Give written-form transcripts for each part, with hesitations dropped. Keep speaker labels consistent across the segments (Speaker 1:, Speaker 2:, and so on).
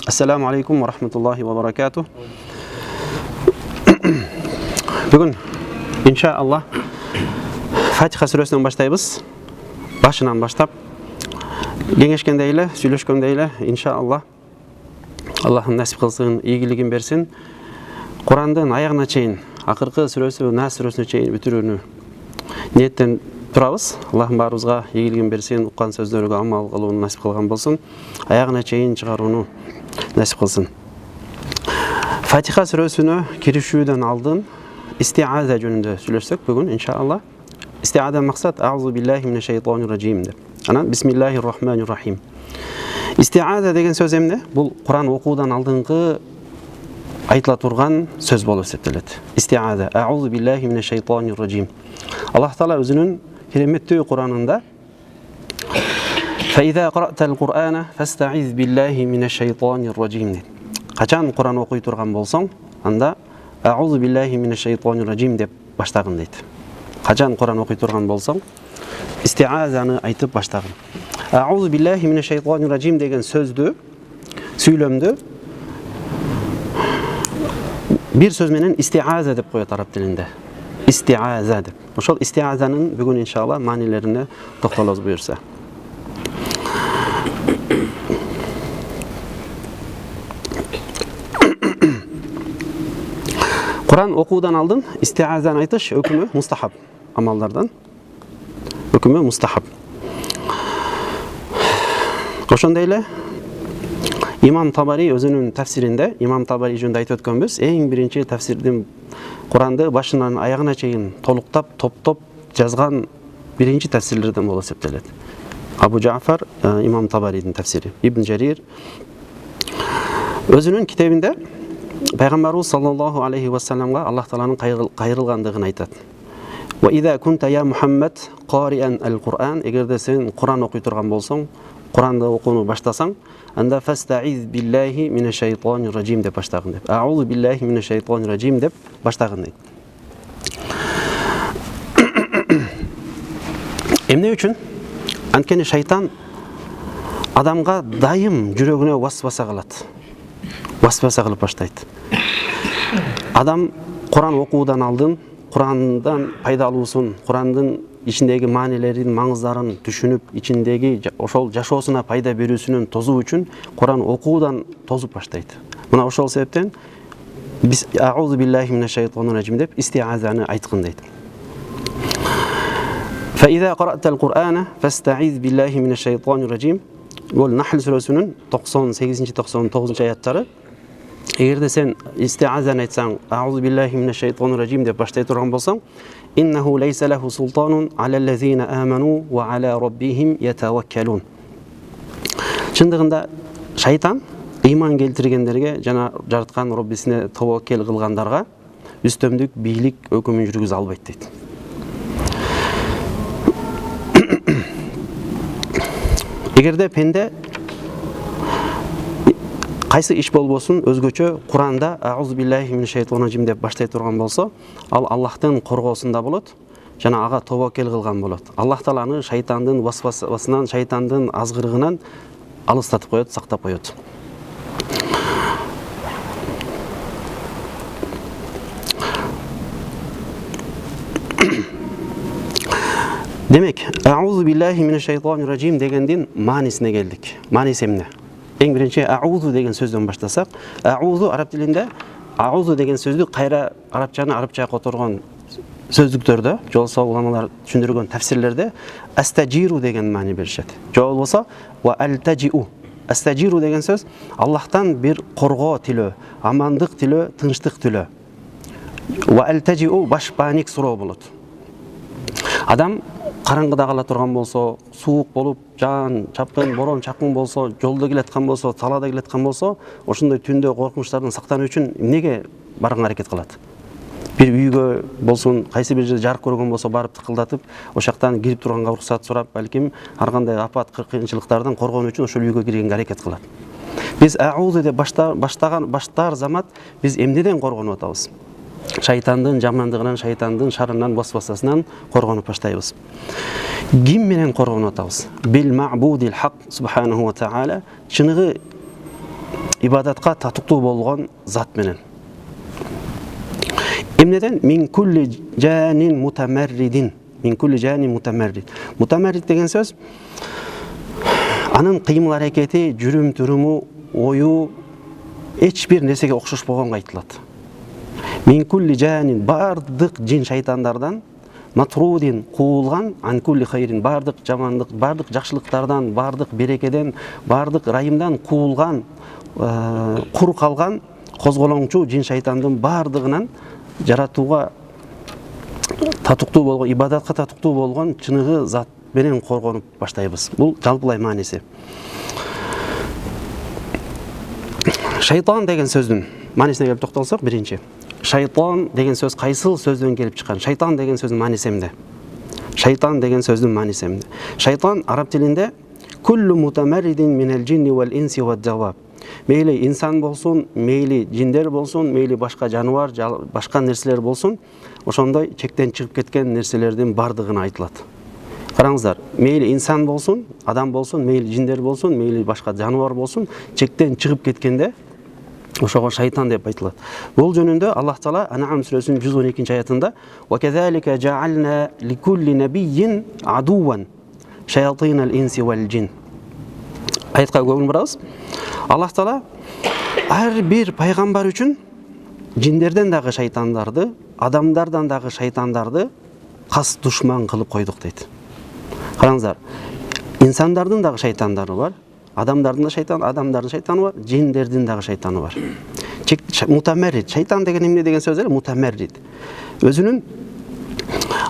Speaker 1: Ассаламу алейкум ва рахматуллахи ва баракатух. Бүгін иншааллах Фатиха сүресінен баштайбыз. Башынан баштап кеңешкендей эле, сүйлөшкөндөй эле иншааллах Аллахым насип кылсын, ийгилигин берсин. Курандын аягына чейин, акыркы сүрөсү Нас сүрөсүнө чейин бүтүрүүнү ниеттен турабыз. Аллахым баарыбызга ийгилигин берсин, уккан сөздөргө амал кылууну насип кылган болсун. Аягына чейин чыгарууну насип кылсын. Фатиха сүрөсүнө киришүүдөн алдын истиаза жөнүндө сүйлөшсөк бүгүн иншааллах. Истиаза максат аузу биллахи минеш шайтанир раджим деп. Анан бисмиллахир рахманир рахим. Истиаза деген сөз эмне? Бул Куран окуудан алдыңкы айтыла турган сөз болуп эсептелет. Истиаза аузу биллахи минеш шайтанир раджим. Аллах Таала өзүнүн кереметтүү Куранында فإذا قرأت القرآن فاستعذ بالله من الشيطان الرجيم. Качан Куран окуй турган болсоң, анда أعوذ بالله من الشيطان الرجيم деп баштагын дейт. Качан Куран окуй турган болсоң, истиазаны айтып баштагын. أعوذ بالله من الشيطان الرجيم деген сөздү, сүйлөмдү бир сөз менен истиаза деп коет араб тилинде. Истиаза деп. Ошол истиазанын бүгүн иншааллах маанилерине токтолобуз буюрса. Куран окуудан алдын истиазаны айтыш өкүмү мустахаб амалдардан. Өкүмү мустахаб. Ошондой эле Имам Табари өзүнүн тафсиринде, Имам Табари жөнүндө айтып өткөнбүз, эң биринчи тафсирдин Куранды башынан аягына чейин толуктап, топтоп жазган биринчи тафсирлерден болуп эсептелет. Абу Джафар Имам Табаридин тафсири. Ибн Жарир өзүнүн китебинде Пайгамбарыбыз саллаллаху алейхи ва салламга Аллах Тааланын кайрылгандыгын айтат. Ва иза кунта я Мухаммад qaриан ал-Кур'ан, эгерде сен Куран окуй турган болсоң, Куранды окууну баштасаң, анда фастаиз биллахи минеш шайтанир раджим деп баштагын деп. Аузу биллахи минеш шайтанир раджим деп баштагын дейт. Эмне үчүн? Анткени шайтан адамга дайым жүрөгүнө васваса кылат. Васваса кылып баштайт. Адам Куран окуудан алдын Курандан пайдалуусун, Курандын ичиндеги маанилерин, маңыздарын түшүнүп, ичиндеги ошол жашоосуна пайда берүүсүнүн тозуу үчүн Куран окуудан тозуп баштайт. Мына ошол себептен биз аузу биллахи минеш шайтанир раджим деп истиазаны айткын дейт. فإذا قرأت القرآن فاستعذ بالله من الشيطان الرجيم. Бул Нахл сүрөсүнүн 98-99 аяттары. Эгерде сен истиазаны айтсаң, аузу биллахи минеш шайтанир раджим деп баштай турган болсоң, иннаху лейса лаху султанун алаллазина аману ва ала раббихим ятаваккалун. Чындыгында шайтан ыйман келтиргендерге жана жараткан Роббисине таваккел кылгандарга үстөмдүк бийлик өкүмүн жүргүзө албайт дейт. Эгерде пенде кайсы иш болбосун өзгөчө Куранда аузу биллахи минеш шайтанир раджим деп баштай турган болсо, ал Аллахтын коргоосунда болот жана ага тобокел кылган болот. Аллах Тааланы шайтандын васвасасынан, шайтандын азгырыгынан алыстатып коет, сактап коет. Демек, аузу биллахи минеш шайтанир раджим дегендин маанисине келдик. Мааниси эмне? Эң биринчи аузу деген сөздөн баштасак, аузу араб тилинде аузу деген сөздү кайра арабчаны арабчага которгон сөздүктөрдө, же болбосо уламалар түшүндүргөн тафсирлерде астажиру деген маани беришет. Же болбосо ва алтажиу. Астажиру деген сөз Аллахтан бир коргоо тилөө, амандык тилөө, тынчтык тилөө. Ва алтажиу башпааник суроо болот. Адам караңгыда кала турган болсо, суук болуп, жан, чапкын, борон, чаккын болсо, жолдо келаткан болсо, талаада келаткан болсо, ошондой түндө коркунучтардан сактануу үчүн эмнеге барган аракет кылат? Бир үйгө болсун, кайсы бир жерде жарык көргөн болсо барып тыкылдатып, ошактан кирип турганга уруксат сурап, балким ар кандай апат, кыркынчылыктардан коргонуу үчүн ошол үйгө киргенге аракет кылат. Биз аузу деп баштар замат биз эмнеден коргонуп атабыз? Шайтандын жамандыгынан, шайтандын шарынан, васвасасынан коргонуп баштайбыз. Ким менен коргонуп атабыз? Бил ма'будил хак субханаху ва таала, чыныгы ибадатка татыктуу болгон зат менен. Эмнеден? Мин кулли жанин мутамарридин. Мин кулли жанин мутамаррид. Мутамаррид деген сөз анын кыймыл аракети, жүрүм-туруму, ою эч бир нерсеге окшош болгонго айтылат. Мин кулли жанин, бардык жин шайтандардан, матрудин, куулган, ан кулли хайрин, бардык жамандык, бардык жакшылыктардан, бардык берекеден, бардык райымдан куулган, кур калган козголоңчу жин шайтандын бардыгынан жаратууга татыктуу болгон, ибадатка татыктуу болгон чыныгы зат менен коргонуп баштайбыз. Бул жалпылай мааниси. Шайтан деген сөздүн маанисине келип токтолсок, биринчи. Шайтан деген сөз кайсыл сөздөн келип чыккан? Шайтан деген сөздүн мааниси эмне? Шайтан деген сөздүн мааниси эмне? Шайтан араб тилинде куллу мутамарридин минал джинни вал инси вад даваб. Мейли инсан болсун, мейли жиндер болсун, мейли башка жануар, башка нерселер болсун, ошондой чектен чыгып кеткен нерселердин бардыгына айтылат. Караңыздар, мейли инсан болсун, адам болсун, мейли жиндер болсун, мейли башка жануар болсун, чектен чыгып кеткенде ошого шайтан деп айтылат. Бул жөнүндө Аллах Таала Ан'ам сүрөсүнүн 112-аятында "Ва казалика жа'ална ликулли набийин адуwan шаятинал инси вал джин". Аятка көңүл бурабыз. Аллах Таала ар бир пайгамбар үчүн жиндерден дагы шайтандарды, адамдардан дагы шайтандарды кас душман кылып койдук дейт. Караңыздар, инсандардын дагы шайтандары бар, адамдардын да шайтан, адамдардын шайтаны бар, жиндердин дагы шайтаны бар. Мутамаррид, шайтан деген эмне деген сөз эле? Мутамаррид. Өзүнүн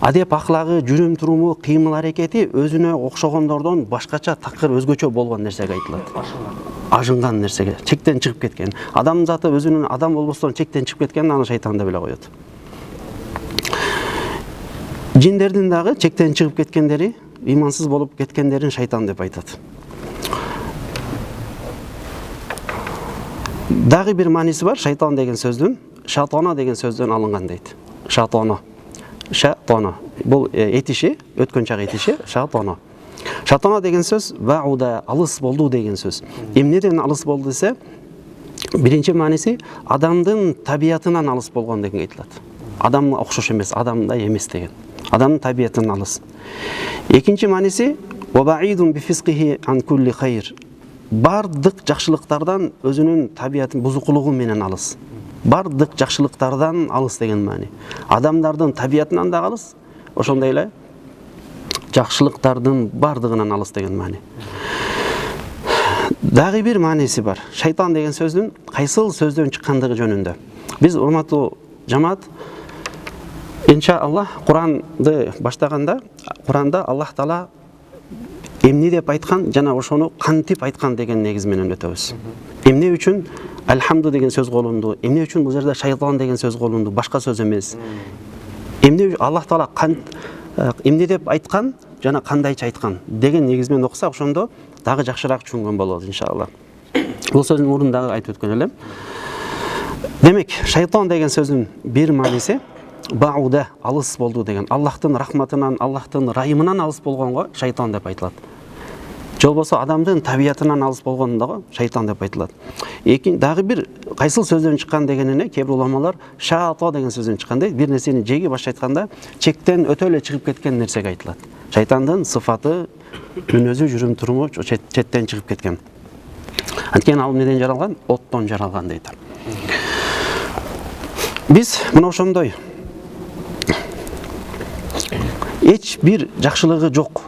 Speaker 1: адеп аклагы, жүрүм туруму, кыймыл аракети өзүнө окшогондордон башкача, такыр өзгөчө болгон нерсеге айтылат. Ажынган нерсеге, чектен чыгып кеткен. Адам заты өзүнүн адам болбостон чектен чыгып кеткен, аны шайтан деп эле коет. Жиндердин дагы чектен чыгып кеткендери, имансыз болуп кеткендерин шайтан деп айтат. Дагы бир мааниси бар шайтан деген сөздүн, шатона деген сөздөн алынган дейт. Шатона. Шатона. Бул этиши, өткөн чак этиши, шатона. Шатона деген сөз бауда, алыс болду деген сөз. Эмнеден алыс болду десе, биринчи мааниси адамдын табиятынан алыс болгон деген айтылат. Адамга окшош эмес, адамдай эмес деген. Адамдын табиятынан алыс. Экинчи мааниси ва баидун бифисқихи ан кулли хайр. Бардык жакшылыктардан өзүнүн табиятын бузукулугу менен алыс. Бардык жакшылыктардан алыс деген маани. Адамдардын табиятынан да алыс, ошондой эле жакшылыктардын бардыгынан алыс деген маани. Дагы бир мааниси бар. Шайтан деген сөздүн кайсыл сөздөн чыккандыгы жөнүндө. Биз урматтуу жамаат, иншаллах, Куранды баштаганда, Куранда Аллах Таала эмне деп айткан жана ошону кантип айткан деген негиз менен өтөбүз. Эмне үчүн алхамду деген сөз колунду, эмне үчүн бул жерде шайтан деген сөз колунду, башка сөз эмес. Эмне Аллах Таала эмне деп айткан жана кандайча айткан деген негиз менен окусак, ошондо дагы жакшыраак түшүнгөн болобуз иншаллах. Бул сөздүн мурдагы айтып өткөн элем. Демек, шайтан деген сөздүн бир мааниси бауда, алыс болду деген. Аллахтын рахматынан, Аллахтын райымынан алыс болгонго шайтан деп айтылат. Же болбосо адамдын табиятынан алыс болгондого шайтан деп айтылат. Дагы бир кайсыл сөздөн чыккан дегенине кээ бир уламалар шато деген сөздөн чыккан дейт. Бир нерсени жеги башка айтканда чектен өтө эле чыгып кеткен нерсеге айтылат. Шайтандын сыфаты, мүнөзү, жүрүм туруму четтен чыгып кеткен. Анткени ал эмнеден жаралган? Оттон жаралган дейт. Биз мына ошондой эч бир жакшылыгы жок,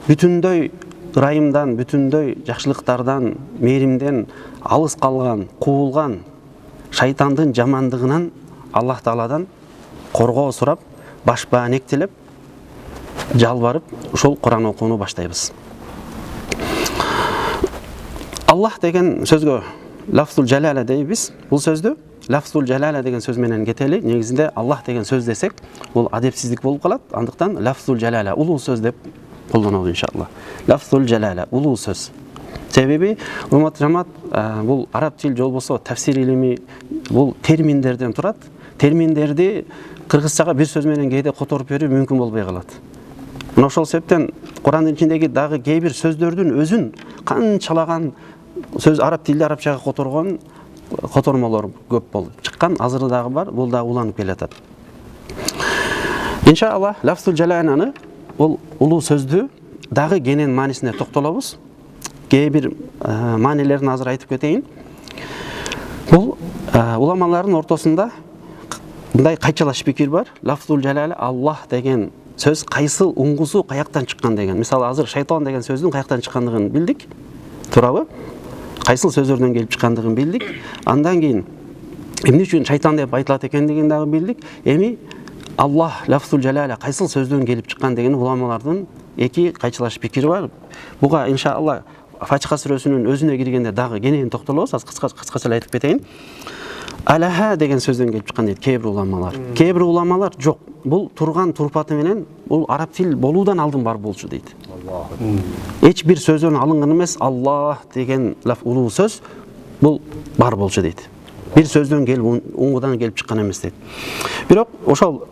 Speaker 1: бүтүндөй ырайымдан, бүтүндөй жакшылыктардан, мээримден алыс калган, куулган шайтандын жамандыгынан Аллах Тааладан коргоо сурап, баш баанек тилеп, жалбарып, ушул Куран окууну баштайбыз. Аллах деген сөзгө лафзул жалала дейбиз. Бул сөздү лафзул жалала деген сөз менен кетели. Негизинде Аллах деген сөз десек, бул адепсиздик болуп калат. Андыктан лафзул жалала, улуу сөз деп колдонобуз иншаллах. Лафзул жалала, улуу сөз. Себеби, урматтуу жамаат, бул араб тил же болбосо тафсир илими бул терминдерден турат. Терминдерди кыргызчага бир сөз менен кээде которуп берүү мүмкүн болбой калат. Мына ошол себептен Курандын ичиндеги дагы кээ бир сөздөрдүн өзүн канчалаган сөз араб тилде арабчага которгон котормолор көп болуп чыккан, азыр дагы бар, бул дагы уланып келатат. Иншалла, лафзул жалаланы, бул улуу сөздү дагы кенен маанисине токтолобуз. Кээ бир маанилерин азыр айтып кетейин. Бул уламалардын ортосунда мындай кайчалаш пикир бар. Лафзул жалала, Аллах деген сөз кайсыл уңгусу каяктан чыккан деген. Мисалы азыр шайтан деген сөздүн каяктан чыккандыгын билдик. Туурабы? Кайсыл сөздөрдөн келип чыккандыгын билдик. Андан кийин эмне үчүн шайтан деп айтылат экендигин дагы билдик. Эми Аллах лафзул жалала кайсыл сөздөн келип чыккан деген уламалардын эки кайчалаш пикири бар. Буга иншалла Фатиха сүрөсүнүн өзүнө киргенде дагы кенен токтолобуз. Кыскача айтып кетейин. Алаха деген сөздөн келип чыккан дейт кээ бир уламалар. Кээ бир уламалар жок. Бул турган турпаты менен бул араб тил болуудан алдын бар болчу дейт. Эч бир сөздөн алынган эмес, Аллах деген лаф улуу сөз бул бар болчу дейт. Бир сөздөн келип уңгудан келип чыккан эмес дейт. Бирок ошол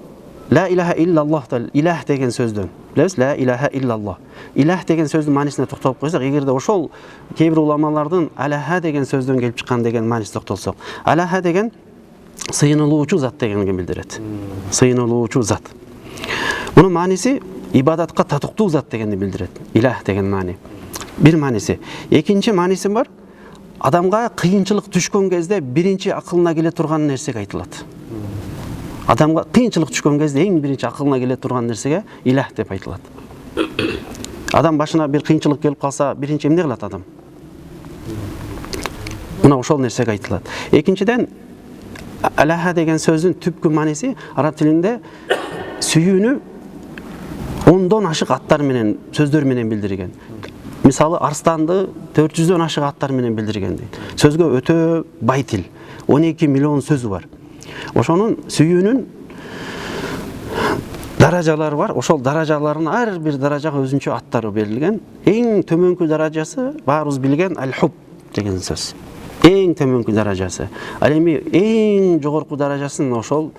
Speaker 1: ла илаха иллаллах илах деген сөздөн, билебиз, ла илаха иллаллах. Илах деген сөздүн маанисине токтолуп койсок, эгерде ошол кээ бир уламалардын алаха деген сөздөн келип чыккан деген маанисине токтолсок, алаха деген сыйынылуучу зат дегенди билдирет. Сыйынылуучу зат. Мунун мааниси ибадатка татыктуу зат дегенди билдирет. Илах деген маани. Бир мааниси. Экинчи мааниси бар. Адамга кыйынчылык түшкөн кезде биринчи акылына келе турган нерсеге айтылат. Адамга кыйынчылык түшкөн кезде эң биринчи акылына келе турган нерсеге илах деп айтылат. Адам башына бир кыйынчылык келип калса, биринчи эмне кылат адам? Мына ошол нерсеге айтылат. Экинчиден, алаха деген сөздүн түпкү мааниси араб тилинде сүйүүнү ондон ашык аттар менен, сөздөр менен билдирген. Мисалы, арстанды 400дөн ашык аттар менен билдирген дейт. Сөзгө өтө бай тил. 12 миллион сөзү бар. Ошонун сүйүүнүн даражалары бар. Ошол даражалардын ар бир даражага өзүнчө аттары берилген. Эң төмөнкү даражасы баарыбыз билген аль-хуб деген сөз. Эң төмөнкү даражасы. Ал эми эң жогорку даражасын ошол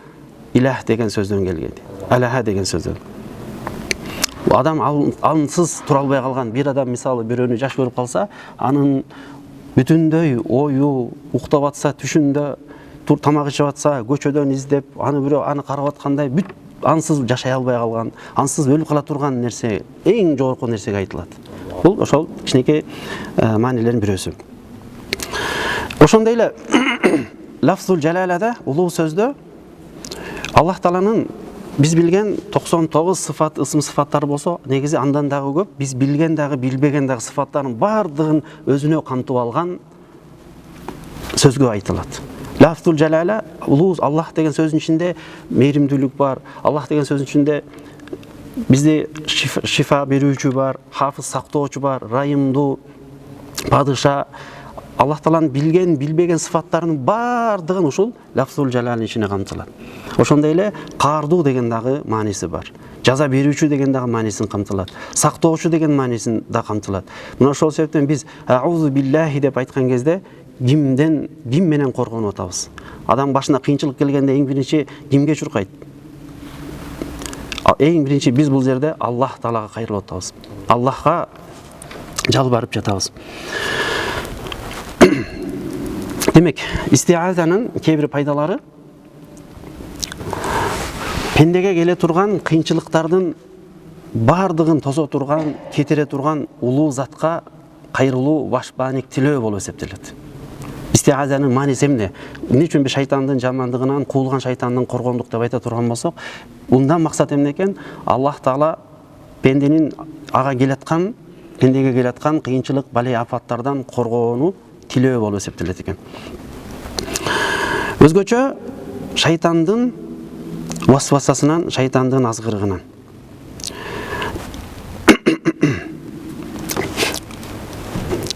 Speaker 1: илах деген сөздөн келген. Алаха деген сөздөн. Адам ансыз тура албай калган бир адам, мисалы, бирөөнү жаш көрүп калса, анын бүтүндөй ою уктап атса, түшүндө тамак ичип атса, көчөдөн издеп, аны бирөө аны карап аткандай бүт ансыз жашай албай калган, ансыз өлүп кала турган нерсе, эң жогорку нерсеге айтылат. Бул ошол кичинекей маанилердин бирөөсү. Ошондой эле лафзул жалалада, улуу сөздө Аллах Тааланын биз билген 99 сыфат, ысым сыфаттары болсо, негизи андан дагы көп, биз билген дагы, билбеген дагы сыфаттардын бардыгын өзүнө камтып алган сөзгө айтылат. Лафзул жалала, улуу Аллах деген сөздүн ичинде мейримдүүлүк бар. Аллах деген сөздүн ичинде бизди шифа берүүчү бар, хафыз сактоочу бар, райымдуу, падыша. Аллах Тааланын билген, билбеген сыфаттарынын бардыгын ушул лафзул жалаланын ичине камтылат. Ошондой эле каардуу деген дагы мааниси бар. Жаза берүүчү деген дагы маанисин камтылат. Сактоочу деген маанисин да камтылат. Мына ошол себептен биз аузу биллахи деп айткан кезде ким менен коргонуп атабыз? Адам башына кыйынчылык келгенде эң биринчи кимге чуркайт? Эң биринчи биз бул жерде Аллах Таалага кайрылып атабыз. Аллахка жалбарып жатабыз. Демек, истиазанын кээ бир пайдалары пендеге келе турган кыйынчылыктардын бардыгын тосо турган, кетире турган улуу затка кайрылуу, башбааник тилөө болуп эсептелет. Истиазанын мааниси эмне? Эмне үчүн биз шайтандын жамандыгынан, куулган шайтандын коргондук деп айта турган болсок, мындан максат эмне экен? Аллах Таала пенденин пендеге келаткан кыйынчылык, бале афаттардан коргоону тилөө болуп эсептелет экен. Өзгөчө шайтандын васвасасынан, шайтандын азгырыгынан.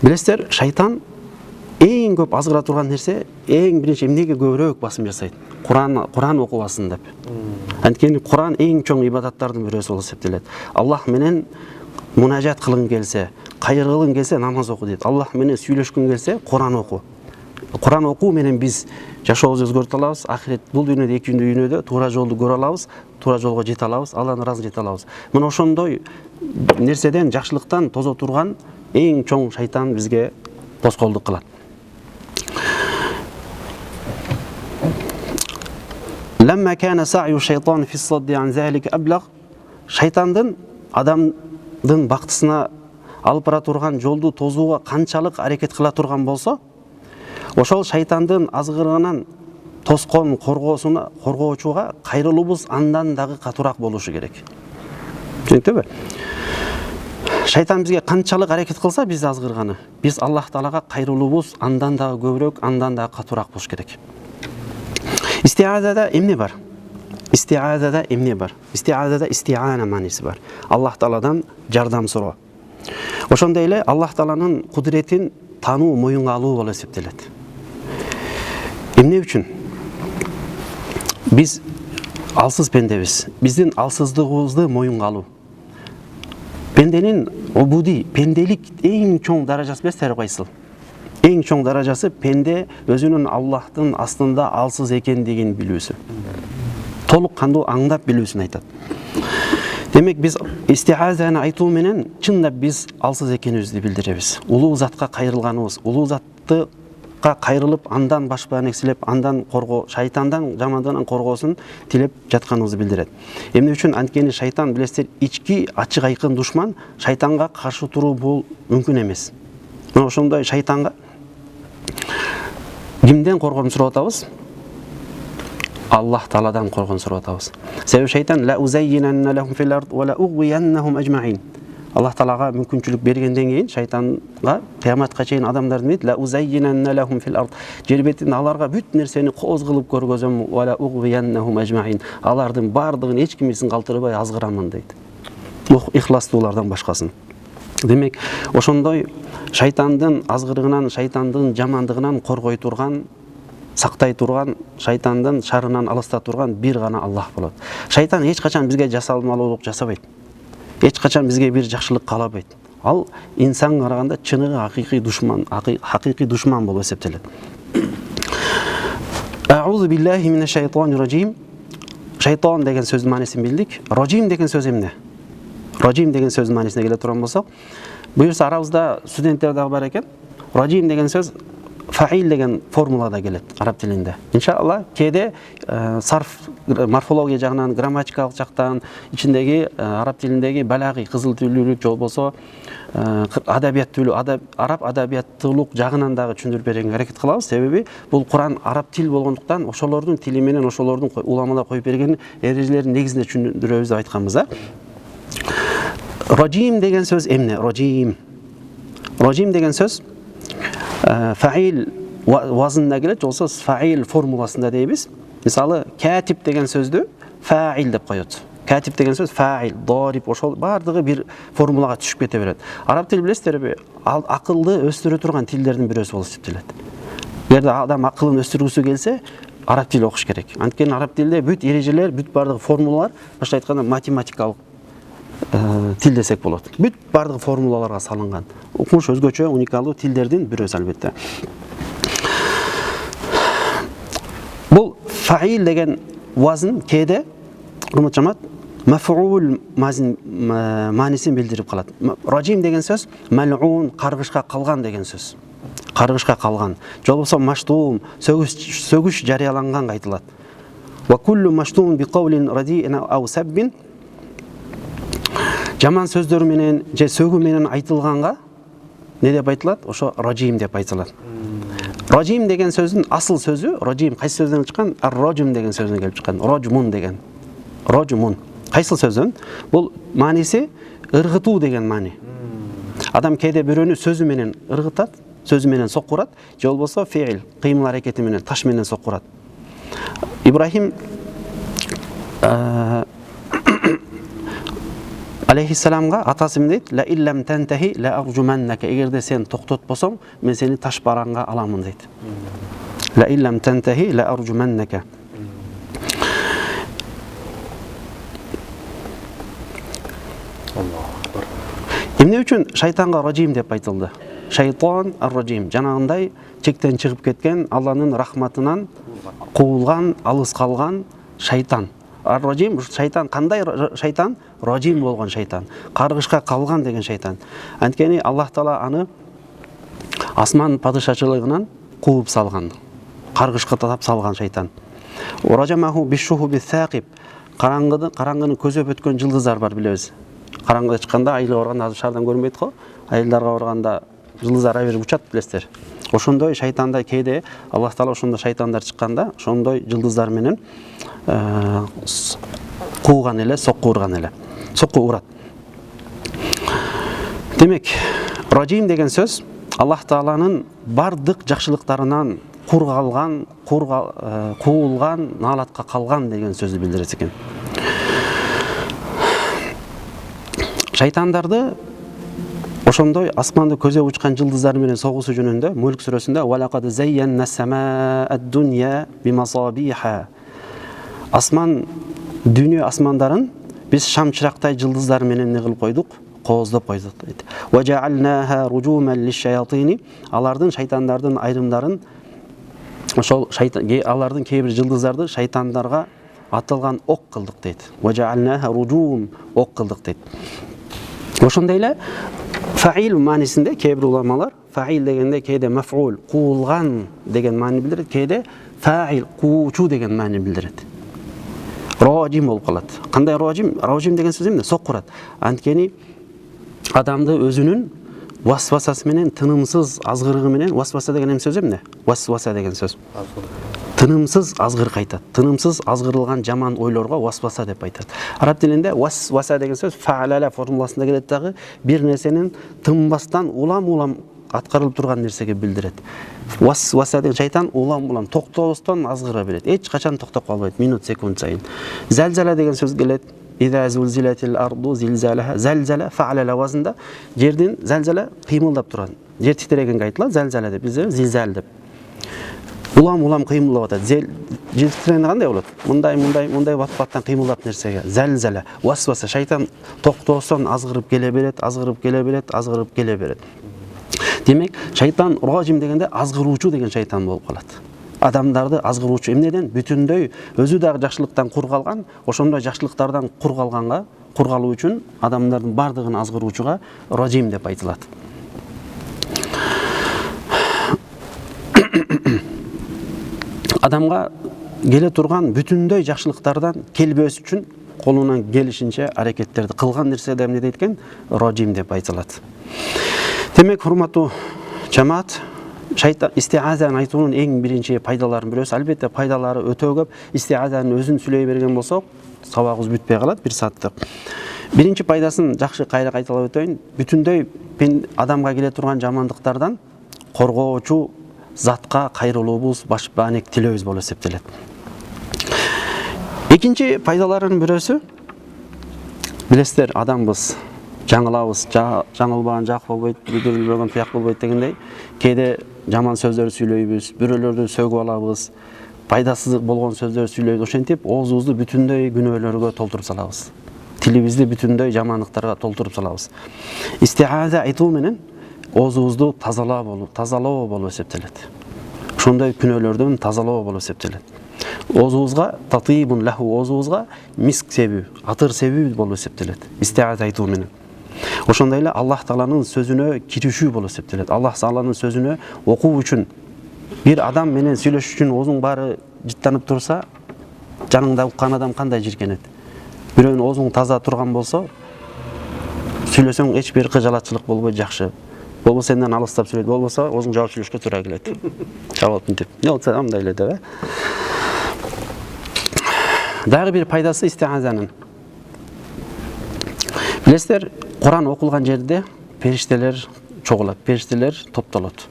Speaker 1: Билесиздер, шайтан эң көп азгыра турган нерсе, эң биринчи эмнеге көбүрөөк басым жасайт? Куран окубасын деп. Анткени Куран эң чоң ибадаттардын бирөөсү болуп эсептелет. Аллах менен мунажат кылгың келсе, кайрылгың келсе, намаз оку дейт. Аллах менен сүйлөшкүң келсе, Куран оку. Куран окуу менен биз жашообузду өзгөртө алабыз. Ахирет бул дүйнөдө, экинчи дүйнөдө туура жолду көрө алабыз, туура жолго жете алабыз, Алланы ыраазы жете алабыз. Мына ошондой нерседен, жакшылыктан тозо турган эң чоң шайтан бизге тоскоолдук кылат. Lamma kana sa'yu shaytan fi as-sadd an zalika ablagh. Шайтандын адамдын бактысына алып бара турган жолду тозууга канчалык аракет кыла турган болсо, ошол шайтандын азгырыгынан тоскон коргоочуга кайрылуубуз андан дагы катуураак болушу керек. Түшүнүктүбү? Шайтан бизге канчалык аракет кылса бизди азгырганы, биз Аллах Таалага кайрылуубуз андан дагы көбүрөөк, андан дагы катуураак болуш керек. Истиазада эмне бар? Истиазада эмне бар? Истиазада истиана мааниси бар. Аллах Тааладан жардам суроо. Ошондой эле Аллах Тааланын кудуретин тануу, моюнга алуу болуп эсептелет. Эмне үчүн? Биз алсыз пендебиз. Биздин алсыздыгыбызды моюнга алуу. Пенденин обуди, пенделик эң чоң даражасы билесиздер кайсыл? Эң чоң даражасы пенде өзүнүн Аллахтын астында алсыз экендигин билүүсү. Толук кандуу аңдап билүүсүн айтат. Демек биз истиазаны айтуу менен чындап биз алсыз экенибизди билдиребиз. Улуу затка кайрылганыбыз, улуу затка кайрылып андан башка нерселеп, андан коргоо, шайтандан, жамандыгынан коргоосун тилеп жатканыбызды билдирет. Эмне үчүн? Анткени шайтан билесиздер ички ачык айкын душман, шайтанга каршы туруу бул мүмкүн эмес. Мына ошондой шайтанга кимден коргон сурап атабыз? Аллах Тааладан коргон сурап атабыз. Себеби шайтан ла узаййинанна лахум фил ард ва ла угвияннахум ажмаин. Аллах Таалага мүмкүнчүлүк бергенден кийин шайтанга кыяматка чейин адамдарды дейт ла узаййинанна лахум фил ард. Жер бетинде аларга бүт нерсени кооз кылып көргөзөм ва ла угвияннахум ажмаин. Алардын бардыгын эч кимисин калтырбай азгырамын дейт. Ихластуулардан башкасын. Демек, ошондой шайтандын азгырыгынан, шайтандын жамандыгынан коргой турган, сактай турган, шайтандын шарынан алыста турган бир гана Аллах болот. Шайтан эч качан бизге жасалмалуулук жасабайт. Эч качан бизге бир жакшылык каалабайт. Ал инсанга караганда чыныгы хакыйкый душман болуп эсептелет. Аузу биллахи минаш шайтанир ражим. Шайтан деген сөздүн маанисин билдик. Ражим деген сөз эмне? Ражим деген сөздүн маанисине келе турган болсок, буюрса арабызда студенттер дагы бар экен. Ражим деген сөз фаил деген формулада келет араб тилинде. Иншалла кээде сарф морфология жагынан, грамматикалык жактан, ичиндеги араб тилиндеги балагый кызыл түлүүлүк же болбосо адабият түлүү, араб адабияттуулук жагынан дагы түшүндүрүп берүүгө аракет кылабыз. Себеби бул Куран араб тил болгондуктан ошолордун тили менен ошолордун уламалар коюп берген эрежелердин негизинде түшүндүрөбүз деп айтканбыз. Ражим деген сөз эмне? Ражим. Ражим деген сөз фаил вазынына келет, болсо фаил формуласында дейбиз. Мисалы, катиб деген сөздү фаил деп коет. Катиб деген сөз фаил, дариб, ошол бардыгы бир формулага түшүп кете берет. Араб тили билесиздерби? Акылды өстүрө турган тилдердин бирөөсү болуп эсептелет. Эгерде адам акылын өстүргүсү келсе, араб тили окуш керек. Анткени араб тилде бүт эрежелер, бүт бардыгы формулалар, башка айтканда математикалык тил десек болот. Бүт бардыгы формулаларга салынган. Укмуш өзгөчө уникалдуу тилдердин бирөөсү албетте. Бул фаил деген вазн кээде урмат жамаат мафуул маанисин билдирип калат. Ражим деген сөз мал'ун, каргышка калган деген сөз. Каргышка калган. Же болбосо маштуум, сөгүш жарыяланганга айтылат. Ва куллу маштуум би кавлин ради'ин ау саббин. Жаман сөздөр менен же сөгүү менен айтылганга не деп айтылат? Ошо ражим деп айтылат. Ражим деген сөздүн асыл сөзү, ражим кайсы сөздөн чыккан? Ар-ражим деген сөздөн келип чыккан. Ражмун деген. Ражмун. Кайсы сөздөн? Бул мааниси ыргытуу деген маани. Адам кээде бирөөнү сөзү менен ыргытат, сөзү менен соккурат, же болбосо феил, кыймыл аракети менен, таш менен соккурат. Ибрахим алейхиссаламга атасы эмне дейт? Ла иллам тантахи ла аржуманнака. Эгерде сен токтотпосоң, мен сени таш бараңга аламын дейт. Ла иллам тантахи ла аржуманнака. Эмне үчүн шайтанга ражим деп айтылды? Шайтан ар-ражим, жанагындай чектен чыгып кеткен, Алланын рахматынан куулган, алыс калган шайтан. Ар-ражим шайтан, кандай шайтан? Ражим болгон шайтан. Каргышка калган деген шайтан. Анткени Аллах Таала аны Асман падышачылыгынан кууп салган, каргышка татап салган шайтан. Уражамаху бишшухуби сaqib. Караңгыны көзөп өткөн жылдыздар бар билебиз. Караңгыда чыкканда айылга барганда азыр шаардан көрүнбөйт го. Айылдарга барганда жылдыздар ара берип учат билесиздер. Ошондой шайтанда кейде Аллах Таала ошондой шайтандар чыкканда, ошондой жылдыздар менен кууган эле, сокку урган эле. Сокку урат. Демек, ражим деген сөз Аллах Тааланын бардык жакшылыктарынан кургалган, куулган, наалатка калган деген сөздү билдирет экен. Шайтандарды ошондой асманды көзөп учкан жылдыздар менен согусу жөнүндө Мүлк сүрөсүндө «Валакад зайянна самаа-ад-дунья бимасабиха». Асман, дүйнө асмандарын биз шам чырактай жылдыздар менен не кылып койдук? Кооздоп койдук дейт. «Важаалнаха руджуман лиш-шаятини». Алардын шайтандардын айрымдарын ошол алардын кээ бир жылдыздарды шайтандарга атылган ок кылдык дейт. «Важаалнаха руджум» ок кылдык дейт. Ошондой эле фаил маанисинде кээ бир уламалар фаил дегенде кээде мафул, куулган деген маани билдирет, кээде фаил, куучу деген маани билдирет. Ражим болуп калат. Кандай ражим? Ражим деген сөз эмне? Соккурат. Анткени адамды өзүнүн васвасасы менен, тынымсыз азгырыгы менен, васваса деген сөз эмне? Васваса деген сөз. Тынымсыз азгырык айтат. Тынымсыз азгырылган жаман ойлорго васваса деп айтат. Араб тилинде васваса деген сөз фаалала формуласында келет дагы, бир нерсенин тынбастан улам-улам аткарылып турган нерсеге билдирет. Васваса деген шайтан улам-улам токтобостон азгыра берет. Эч качан токтоп калбайт, минут секунд сайын. Залзала деген сөз келет. Иза зулзилатил арду зилзалаха. Залзала фаалала вазында жердин залзала кыймылдап турат. Жер титирегенге айтылат залзала деп, бизде зилзал деп. Улам-улам кыймылдап атат. Жер титирегенде кандай болот? Мындай бат-баттан кыймылдап нерсеге. Залзала, васваса, шайтан токтосон азгырып келе берет, азгырып келе берет, азгырып келе берет. Демек, шайтан ражим дегенде азгыруучу деген шайтан болуп калат. Адамдарды азгыруучу эмнеден? Бүтүндөй өзү дагы жакшылыктан кургалган, ошондой жакшылыктардан кургалуу үчүн адамдардын бардыгын азгыруучуга ражим деп айтылат. Адамга келе турган бүтүндөй жакшылыктардан келбөөсү үчүн колунан келишинче аракеттерди кылган нерседе эмне дейт экен? Ражим деп айтылат. Демек, урматтуу жамаат, шайтан истиазаны айтуунун эң биринчи пайдаларын бирөөсү, албетте пайдалары өтө көп. Истиазанын өзүн сүйлөй берген болсок, сабагыбыз бүтпөй калат, бир сааттык. Биринчи пайдасын жакшы кайра кайталап өтөйүн. Бүтүндөй адамга келе турган жамандыктардан коргоочу затка кайрылуубуз, баш баанек тилөөбүз болуп эсептелет. Экинчи пайдаларынын бирөөсү, билесиздер, адамбыз, жаңылабыз, жаңылбаган жак болбойт, бүдүрүлбөгөн туяк болбойт дегендей, кээде жаман сөздөр сүйлөйбүз, бирөөлөрдү сөгүп алабыз, пайдасыз болгон сөздөр сүйлөйбүз. Ошентип, оозубузду бүтүндөй күнөөлөргө толтуруп салабыз. Тилибизди бүтүндөй жамандыктарга толтуруп салабыз. Истиаза айтуу менен оозубузду тазалоо болуп эсептелет. Ошондой күнөөлөрдөн тазалоо болуп эсептелет. Оозубузга татибун лаху, оозубузга миск себүү, атыр себүү болуп эсептелет. Истиаза айтуу менен. Ошондой эле Аллах Тааланын сөзүнө киришүү болуп эсептелет. Аллах Тааланын сөзүнө окуу үчүн, бир адам менен сүйлөшүш үчүн оозуң баары жыттанып турса, жаныңда уккан адам кандай жиркенет? Бирөөнүн оозуң таза турган болсо, сүйлөсөң эч бир кыжалатчылык болбойт, жакшы. Болбосо сенден алыстап сүйлөйт, болбосо оозуң жаап сүйлөшкө туура келет. Жабап мынтип. Не болсо андай эле деп. Дагы бир пайдасы истиазанын. Билесиздер, Куран окулган жерде периштелер чогулат, периштелер топтолот.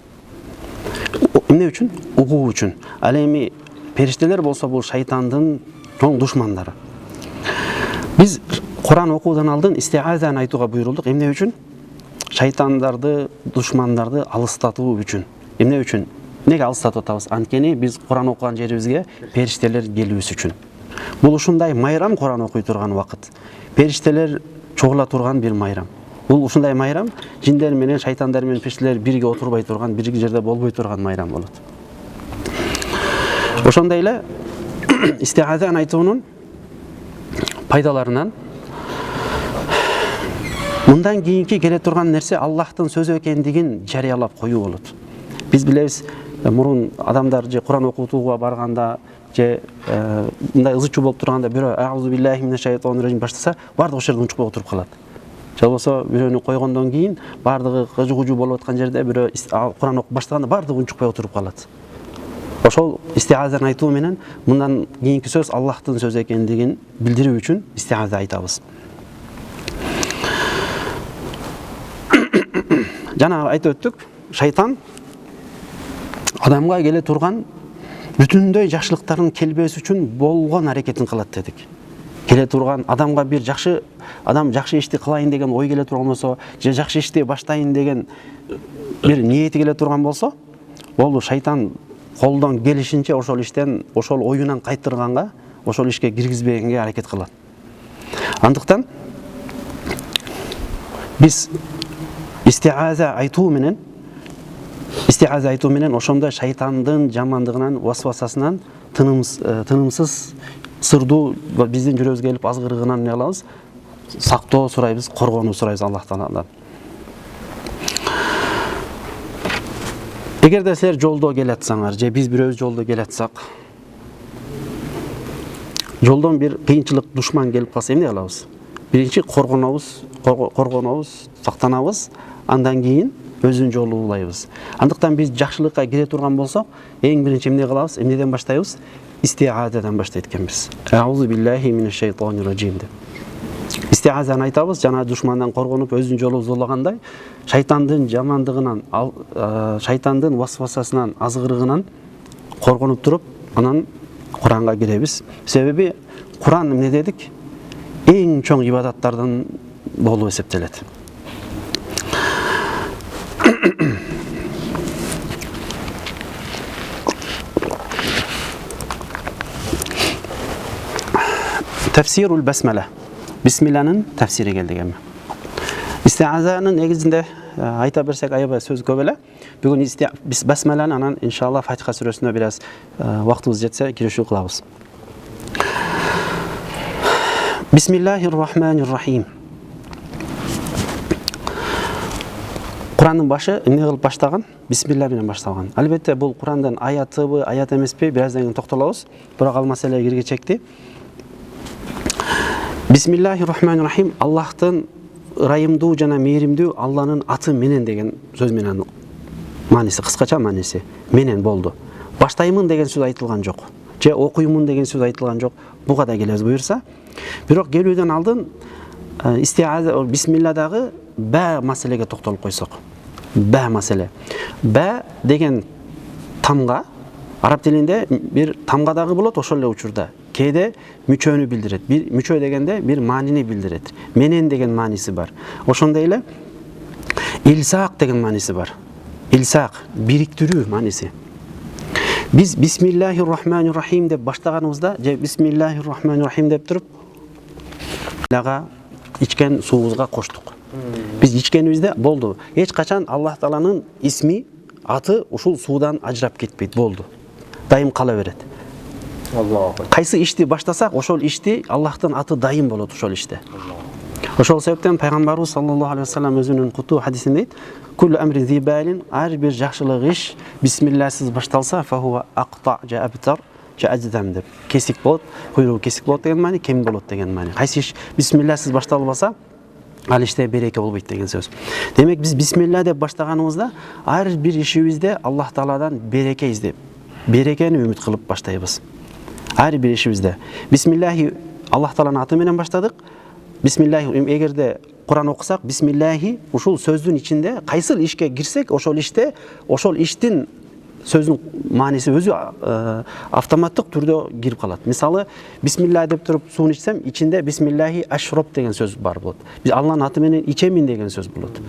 Speaker 1: Эмне үчүн? Угуу үчүн. Ал эми периштелер болсо бул шайтандын чоң душмандары. Биз Куран окуудан алдын истиазаны айтууга буйрулдук. Эмне үчүн? Шайтандарды, душмандарды алыстатуу үчүн. Эмне үчүн? Неге алыстатып атабыз? Анткени биз Куран окуган жерибизге периштелер келүүсү үчүн. Бул ушундай майрам Куран окуй турган убакыт. Периштелер чогула турган бир майрам. Бул ушундай майрам жиндер менен, шайтандар менен периштелер бирге отурбай турган, бир жерде болбой турган майрам болот. Ошондой эле истиазаны айтуунун пайдаларынан мындан кийинки келе турган нерсе Аллахтын сөзү экендигин жарыялап коюу болот. Биз билебиз, мурун адамдар же Куран окутууга барганда же мындай ызычуу болуп турганда бирөө аузу биллахи минаш шайтонир ражим баштаса, бардыгы ошол жерде унчукпай отуруп калат. Же болбосо бирөөнү койгондон кийин бардыгы кыжыгужуу болуп аткан жерде бирөө Куран окуп баштаганда бардыгы унчукпай отуруп калат. Ошол истиазаны айтуу менен мындан кийинки сөз Аллахтын сөзү экендигин билдирүү үчүн истиаза айтабыз. Жана айтып өттүк, шайтан адамга келе турган бүтүндөй жакшылыктардын келбеси үчүн болгон аракетин кылат дедик. Келе турган адамга бир адам жакшы ишти кылайын деген ой келе турган болсо, же жакшы ишти баштайын деген бир ниети келе турган болсо, болду шайтан колдон келишинче ошол иштен, ошол оюнан кайтырганга, ошол ишке киргизбегенге аракет кылат. Андыктан биз истиаза айтуу менен ошондой шайтандын жамандыгынан, васвасасынан тынымсыз сырдуу биздин жүрөгүбүзгө келип азгырыгынан эмне кылабыз? Сактоо сурайбыз, коргонуу сурайбыз Аллах Тааладан. Эгерде силер жолдо келатсаңар, же биз бирөөбүз жолдо келатсак, жолдон бир кыйынчылык, душман келип калса эмне кылабыз? Биринчи коргонобуз, сактанабыз, андан кийин өзүнүн жолун улайбыз. Андыктан биз жакшылыкка кире турган болсок, эң биринчи эмне кылабыз? Эмнеден баштайбыз? Истиазадан баштайт экенбиз. Аузу биллахи минаш шайтонир ражим деп. Истиазаны айтабыз, жана душмандан коргонуп өзүнүн жолубузду улагандай, шайтандын жамандыгынан, шайтандын васвасасынан, азгырыгынан коргонуп туруп, анан Куранга киребиз. Себеби Куран эмне дедик? Эң чоң ибадаттардын болуп эсептелет. Tefsirul Besmele. Bismillah'nın tefsiri geldi gelme. İstiazanın negizinde ayta bersek ayaba söz көп эле. Бүгүн biz Besmele'ni anan inşallah Fatiha suresine biraz vaktimiz jetse girişүү kılabız. Bismillahirrahmanirrahim. Kur'an'ın başı ne kılıp başlagan? Bismillah bilen başlagan. Albatta bu Kur'an'dan ayatı ayat emespi birazdan keyin toktolabız. Biroq al masaleye girge çekti. Bismillahirrahmanirrahim. Allah'tan rayımdуу жана мээримдүү Алланын аты менен деген сөз менен мааниси, кыскача мааниси менен болду. Баштаймын деген сөз айтылган жок. Же окуймун деген сөз айтылган жок. Буга да келебиз буюрса. Бирок келүүдөн алдын истиаза бисмилладагы ба маселеге токтолуп койсок. Ба маселе. Ба деген тамга араб тилинде бир тамгадагы болот, ошол эле учурда. Кейде мүчөнү билдирет. Bir мүчө дегенде бир маанини билдирет. Менен деген мааниси бар. Ошондой эле илсак деген мааниси бар. Илсак бириктирүү мааниси. Биз бисмиллахиррахманиррахим деп баштаганыбызда, же бисмиллахиррахманиррахим деп туруп лага ичкен суубузга коштук. Биз ичкенибизде болду. Эч качан Аллах Тааланын исми, аты ушул суудан ажырап кетпейт, болду. Дайым кала берет. Кайсы ишти баштасак, ошол ишти Аллахтын аты дайым болот ошол иште. Ошол себептен пайгамбарыбыз саллаллаху алейхи ва саллям өзүнүн куту хадисинде дейт: "Куллу амрин зибалин", ар бир жакшылык иш бисмиллахсыз башталса, фахуа aqta же abtar же ajdam деп. Кесик болот, куйругу кесик болот деген маани, кем болот деген маани. Кайсы иш бисмиллахсыз башталбаса, ал иште береке болбойт деген сөз. Демек биз бисмилlah деп баштаганыбызда, ар бир ишибизде Аллах Тааладан береке издеп, берекени үмүт кылып баштайбыз. Ар бир ишибизде. Бисмиллахи Аллах Тааланын аты менен баштадык. Бисмиллахи эгерде Куран окусак, бисмиллахи ушул сөздүн ичинде кайсыл ишке кирсек, ошол иште, ошол иштин сөздүн мааниси өзү автоматтык түрдө кирип калат. Мисалы, бисмилlah деп туруп сууну ичсем, ичинде бисмиллахи ашроб деген сөз бар болот. Биз Алланын аты менен ичемин деген сөз болот.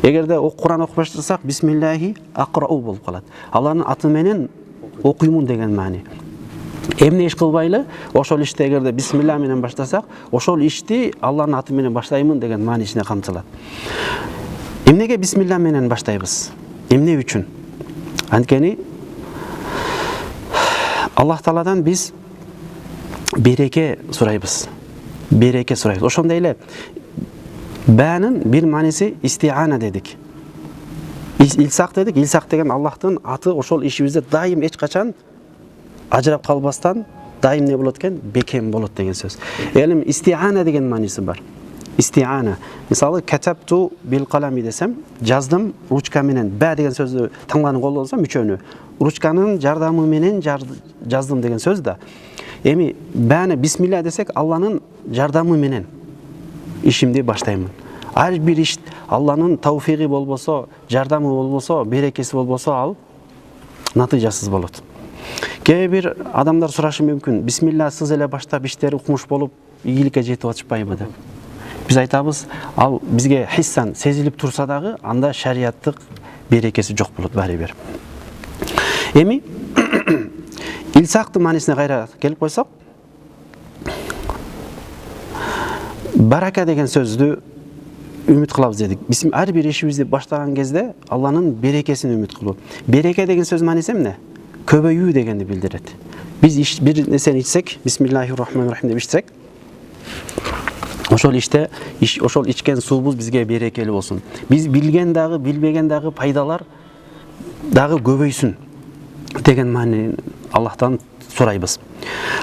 Speaker 1: Эгерде Куран окуп баштасак, бисмиллахи акрау болуп калат. Алланын аты менен окуймун деген маани. Эмне иш кылбайлы, ошол иште эгерде бисмилlah менен баштасак, ошол ишти Алланын аты менен баштаймын деген маанисине камтылат. Эмнеге бисмилlah менен баштайбыз? Эмне үчүн? Анткени Аллах Тааладан биз береке сурайбыз. Береке сурайбыз. Ошондой эле баанын бир мааниси истиана дедик. Илсак дедик. Илсак деген Аллахтын аты ошол ишибизде дайым эч качан ажырап калбастан дайым не болот экен? Бекем болот деген сөз. Элим истиана деген мааниси бар. Истиана. Мисалы катабту бил калами десем, жаздым ручка менен. Ба деген сөздү таңланы колдонсам үчөнү. Ручканын жардамы менен жаздым деген сөз да. Эми баны бисмилла десек, Алланын жардамы менен ишимди баштаймын. Ар бир иш Алланын тауфиги болбосо, жардамы болбосо, берекеси болбосо, ал натыйжасыз болот. Кээ бир адамдар сурашы мүмкүн, бисмилла сыз эле баштап иштери укмуш болуп, ийгиликке жетип атышпайбы деп. Биз айтабыз, ал бизге хиссан сезилип турса дагы, анда шариаттык берекеси жок болот баары бир. Эми илсактын маанисине кайра келип койсок, барака деген сөздү үмүт кылабыз дедик. Биз ар бир ишибизди баштаган кезде Алланын берекесин үмүт кылуу. Береке деген сөз мааниси эмне? Көбөйүү дегенди билдирет. Биз бир нерсени ичсек, бисмиллахир-рахманир-рахим деп ичсек, ошол иште ошол ичкен суубуз бизге берекелүү болсун. Биз билген дагы, билбеген дагы пайдалар дагы көбөйсүн деген маани Аллахтан сурайбыз.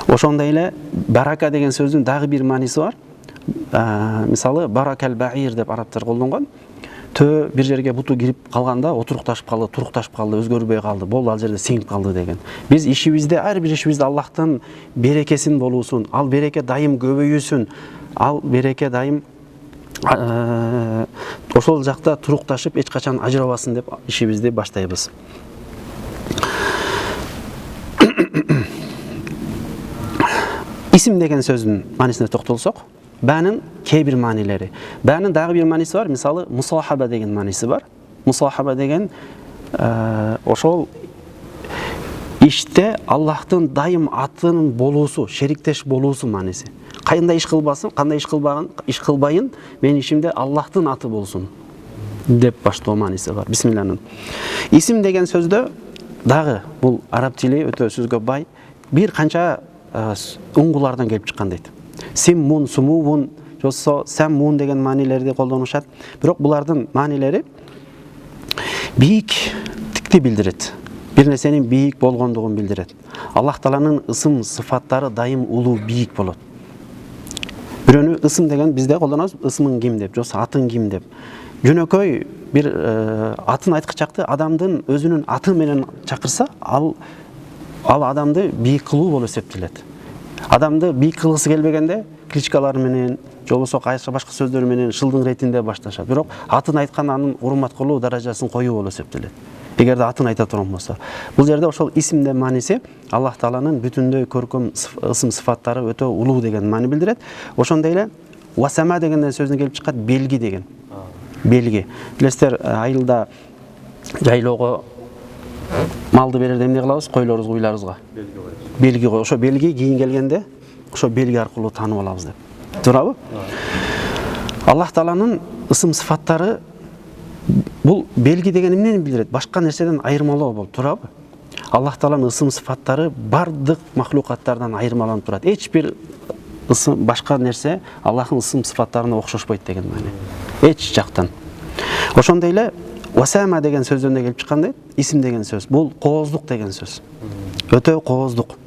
Speaker 1: Ошондой эле барака деген сөздүн дагы бир мааниси бар. Мисалы баракал баир деп арабтар колдонгон. Төө бир жерге буту кирип калганда отурукташып калды, өзгөрбөй калды, болду ал жерде сиңип калды деген. Биз ишибизде, ар бир ишибизде Аллахтын берекесин болуусун, ал береке дайым көбөйүүсүн, ал береке дайым ошол жакта турукташып эч качан ажырабасын деп ишибизди баштайбыз. Исим деген сөздүн маанисине токтолсок, бәнин кээ бир маанилери. Бәнин дагы бир мааниси бар. Мисалы, мусахаба деген мааниси бар. Мусахаба деген ошол иште Аллахтын дайым атынын болуусу, шериктеш болуусу мааниси. Кандай иш кылбасын, кандай иш кылбайын, менин ишимде Аллахтын аты болсун деп баштоо мааниси бар. Бисмиллахнын. Исим деген сөздө дагы бул араб тили өтө сөзгө бай. Бир канча уңгулардан келип чыккан дейт. Симмун, сумувун, жосо саммун деген маанилерди колдонушат. Бирок булардын маанилери бийиктикти билдирет. Бир нерсенин бийик болгондугун билдирет. Аллах Тааланын ысым сыфаттары дайым улуу бийик болот. Бирөөнү ысым деген бизде колдонобуз, ысымың ким деп, жосо атың ким деп. Жөнөкөй бир атын айткычакты адамдын өзүнүн аты менен чакырса, ал адамды бийик кылуу болуп эсептелет. Адамды бийик кылгысы келбегенде кличкалар менен, жобосо башка сөздөр менен шылдың ретинде башташат. Бирок атын айткан анын урмат кылуу даражасын коюу болуп эсептелет. Эгерде атын айта турган болсо. Бул жерде ошол исимдин мааниси Аллах Тааланын бүтүндөй көркөм ысым сыфаттары өтө улуу деген маани билдирет. Ошондой эле васама деген сөздөн келип чыккан белги деген. Белги. Билесиздер, айылда жайлоого малды берерде эмне кылабыз? Койлорубузга, уйларыбызга белги кой. Ошо белги кийин келгенде ошо белги аркылуу таанып алабыз деп. Туурабы? Аллах Тааланын ысым сыфаттары бул белги деген эмнени билдирет? Башка нерседен айырмалоо болуп, туурабы? Аллах Тааланын ысым сыфаттары бардык махлукаттардан айырмаланып турат. Эч бир башка нерсе Аллахтын ысым сыфаттарына окшошпойт деген маани. Эч жактан. Ошондой эле васама деген сөздөн да келип чыккандай, исим деген сөз. Бул кооздук деген сөз. Өтө кооздук.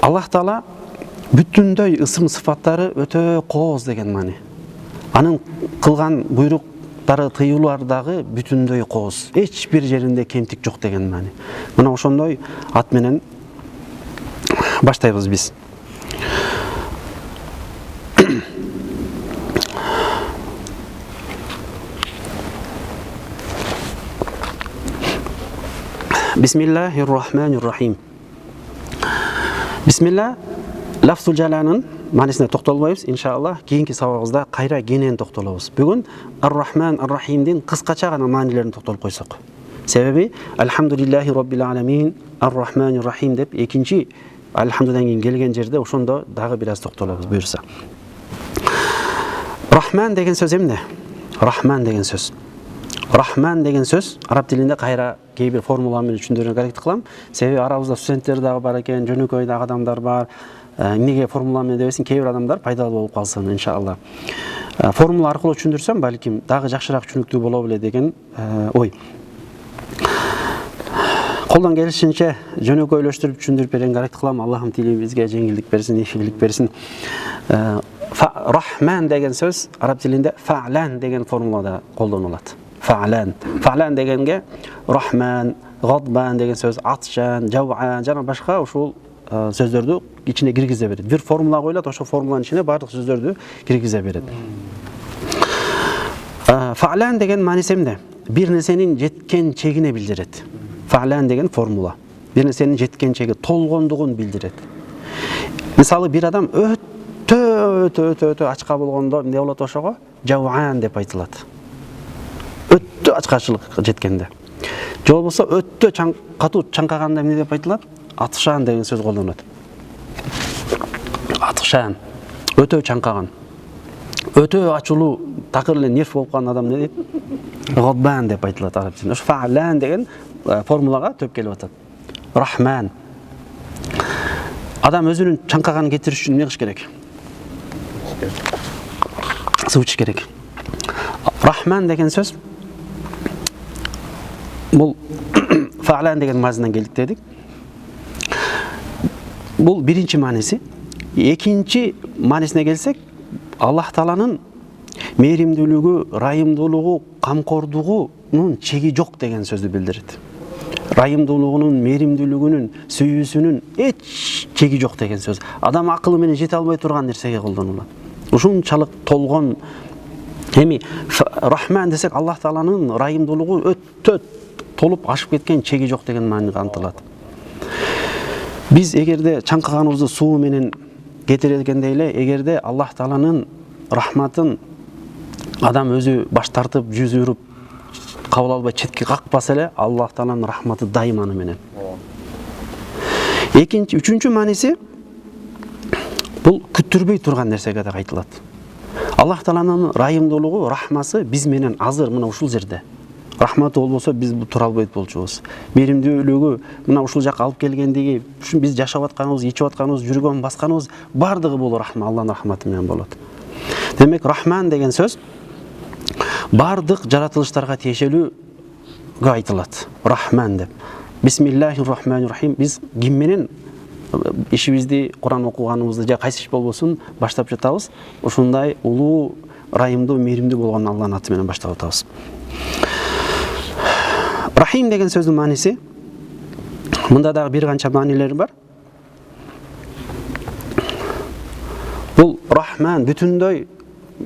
Speaker 1: Аллах Таала бүтүндөй ысым сыфаттары өтө кооз деген маани. Анын кылган буйруктары, тыюулары дагы бүтүндөй кооз. Эч бир жеринде кемтик жок деген маани. Мына ошондой ат менен баштайбыз биз. Бисмиллахир-рахманир-рахим. Бисмилла лафзул жаланын маанисине токтолбойбуз, иншаллах. Кийинки сабагыбызда кайра кенен токтолобуз. Бүгүн ар-рахман ар-рахимдин кыскача гана маанилерин токтолуп койсок. Себеби Алхамдулиллахи роббил аламин ар-рахманир-рахим деп экинчи Алхамдудан кийин келген жерде ошондо дагы бир аз токтолобуз буюрса. Рахман деген сөз эмне? Рахман деген сөз. Рахман деген сөз араб тилинде кайра кээ бир формула менен түшүндүрүүгө аракет кылам. Себеби арабызда студенттер дагы бар экен, жөнөкөй дагы адамдар бар. Эмнеге формула менен дебесин, кээ бир адамдар пайдалуу болуп калсын иншалла. Формула аркылуу түшүндүрсөм, балким дагы жакшыраак түшүнүктүү боло беле деген ой. Колдон келишинче жөнөкөйлөштүрүп түшүндүрүп беренге аракет кылам. Аллахым тилибизге жеңилдик берсин, ийгилик берсин. Рахман деген сөз араб тилинде фа'лан деген формулада колдонулат. Фа'лан. Фа'лан дегенге рахман, гадбан деген сөз, атшан, жаван жана башка ушул сөздөрдү ичине киргизе берет. Бир формула коюлат, ошол формуланын ичине бардык сөздөрдү киргизе берет. Фа'лан деген мааниси эмне? Бир нерсенин жеткен чегине билдирет. Фа'лан деген формула. Бир нерсенин жеткен чеги, толгондугун билдирет. Мисалы бир адам өтө ачка болгондо эмне болот ошого? Жаван деп айтылат. Өтө ачкачылык жеткенде. Же болбосо өтө катуу чаңкаганда эмне деп айтылат? Атышан деген сөз колдонулат. Атышан. Өтө чаңкаган. Өтө ачылуу, такыр эле нерв болуп калган адам эмне дейт? Гадбан деп айтылат араб тилинде. Ошо фа'лан деген формулага төп келип атат. Рахман. Адам өзүнүн чаңкаганын кетириш үчүн эмне кылыш керек? Суу ичиш керек. Рахман деген сөз бул фа'лан деген мазмундан келдик дедик. Бул биринчи мааниси. Экинчи маанисине келсек, Аллах Тааланын мээримдүүлүгү, райымдуулугу, камкордугунун чеги жок деген сөздү билдирет. Райымдуулугунун, мээримдүүлүгүнүн, сүйүүсүнүн эч чеги жок деген сөз. Адам акылы менен жете албай турган нерсеге колдонулат. Ушунчалык толгон. Эми Рахман десек, Аллах Тааланын райымдуулугу өтө толуп ашып кеткен, чеги жок деген мааниге антылат. Биз эгерде чаңкаганыбызды суу менен кетиргендей эле, эгерде Аллах Тааланын рахматын адам өзү баш тартып, жүз үрүп кабыл албай четке какпаса эле, Аллах Тааланын рахматы дайым аны менен. Экинчи, үчүнчү мааниси бул күттүрбөй турган нерсеге да айтылат. Аллах Тааланын райымдуулугу, рахмасы биз менен азыр мына ушул жерде. Рахматы болбосо биз тура албайт болчубуз. Мээримдүүлүгү мына ушул жакка алып келгендиги, ушун биз жашап атканыбыз, ичип атканыбыз, жүргөн басканыбыз бардыгы бул рахмат, Аллахнын рахматы менен болот. Демек, Рахман деген сөз бардык жаратылыштарга тиешелүүгө айтылат. Рахман деп. Бисмиллахир-рахманир-рахим. Биз ким менен ишибизди, Куран окуганыбызды же кайсы иш болбосун баштап жатабыз? Ушундай улуу, райымдуу, мээримдүү болгон Аллахнын аты менен баштап атабыз. Рахим деген сөздүн мааниси, мында дагы бир канча маанилери бар. Бул Рахман бүтүндөй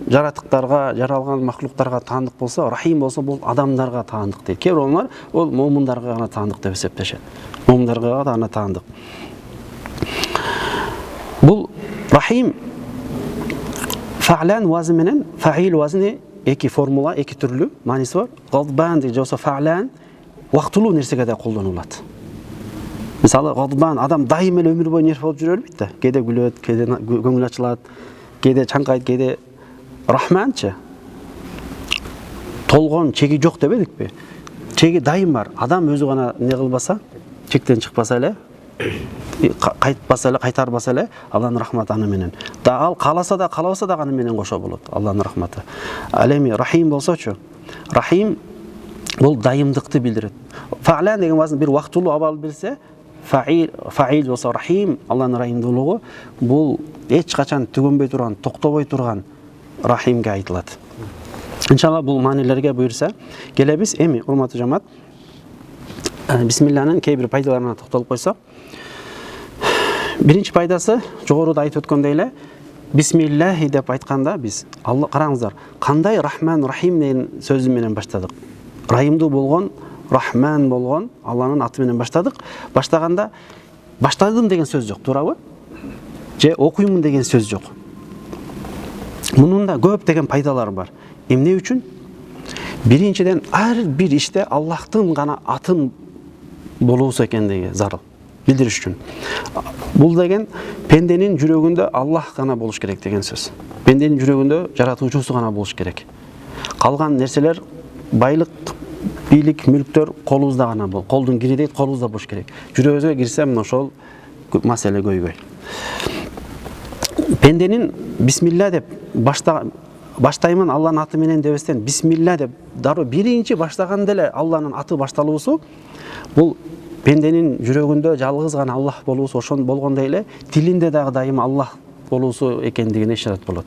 Speaker 1: жаратыктарга, жаралган махлуктарга таандык болсо, Рахим болсо бул адамдарга таандык дейт. Кээ бирөөлөр ол момундарга гана таандык деп эсептешет. Момундарга гана таандык. Бул Рахим фа'лан вазни менен фа'ил вазни эки формула, эки түрлүү мааниси бар. Гадбан же болсо фа'лан вактылуу нерсеге да колдонулат. Мисалы, гадбан адам дайым эле өмүр бою нерв болуп жүрө бербейт да. Кээде күлөт, кээде көңүл ачылат, кээде чаңкайт, кээде Рахманчы толгон, чеги жок дебедикпи? Чеги дайым бар. Адам өзү гана эмне кылбаса, чектен чыкпаса эле, кайтпаса эле, кайтарбаса эле, Аллахнын рахматы аны менен. Да ал кааласа да, каалабаса да аны менен кошо болот, Аллахнын рахматы. Ал эми Рахим болсочу, Рахим бул дайымдыкты билдирет. Фа'лан деген вазн бир вактылуу абал билсе, фа'ил болсо Рахим, Аллахнын райымдуулугу бул эч качан түгөнбөй турган, токтобой турган Рахимге айтылат. Иншалла бул маанилерге буйрса келебиз. Эми урматтуу жамаат, бисмиллахнын кээ бир пайдаларына токтолуп койсок, биринчи пайдасы жогоруда айтып өткөндөй эле, бисмиллахи деп айтканда биз, Алла караңыздар, кандай Рахман Рахим деген сөзү менен баштадык. Райымдуу болгон, Рахман болгон Алланын аты менен баштадык. Баштаганда баштадым деген сөз жок, туурабы? Же окуймун деген сөз жок. Мунун да көп деген пайдалары бар. Эмне үчүн? Биринчиден, ар бир иште Аллахтын гана атын болуусу экендиги зарыл билдириш үчүн. Бул деген пенденин жүрөгүндө Аллах гана болуш керек деген сөз. Пенденин жүрөгүндө жаратуучусу гана болуш керек. Калган нерселер, байлык, бийлик, мүлктөр колубузда гана бол. Колдун кири дейт, колубузда болуш керек. Жүрөгүбүзгө кирсе, мына ошол маселе көйгөй. пенденин бисмилля деп баштаймын Алланын аты менен дебестен бисмилля деп дароо биринчи баштаганда эле Алланын аты башталуусу бул пенденин жүрөгүндө жалгыз гана Аллах болуусу ошон болгондой эле тилинде дагы дайыма Аллах болуусу экендигине ишарат болот.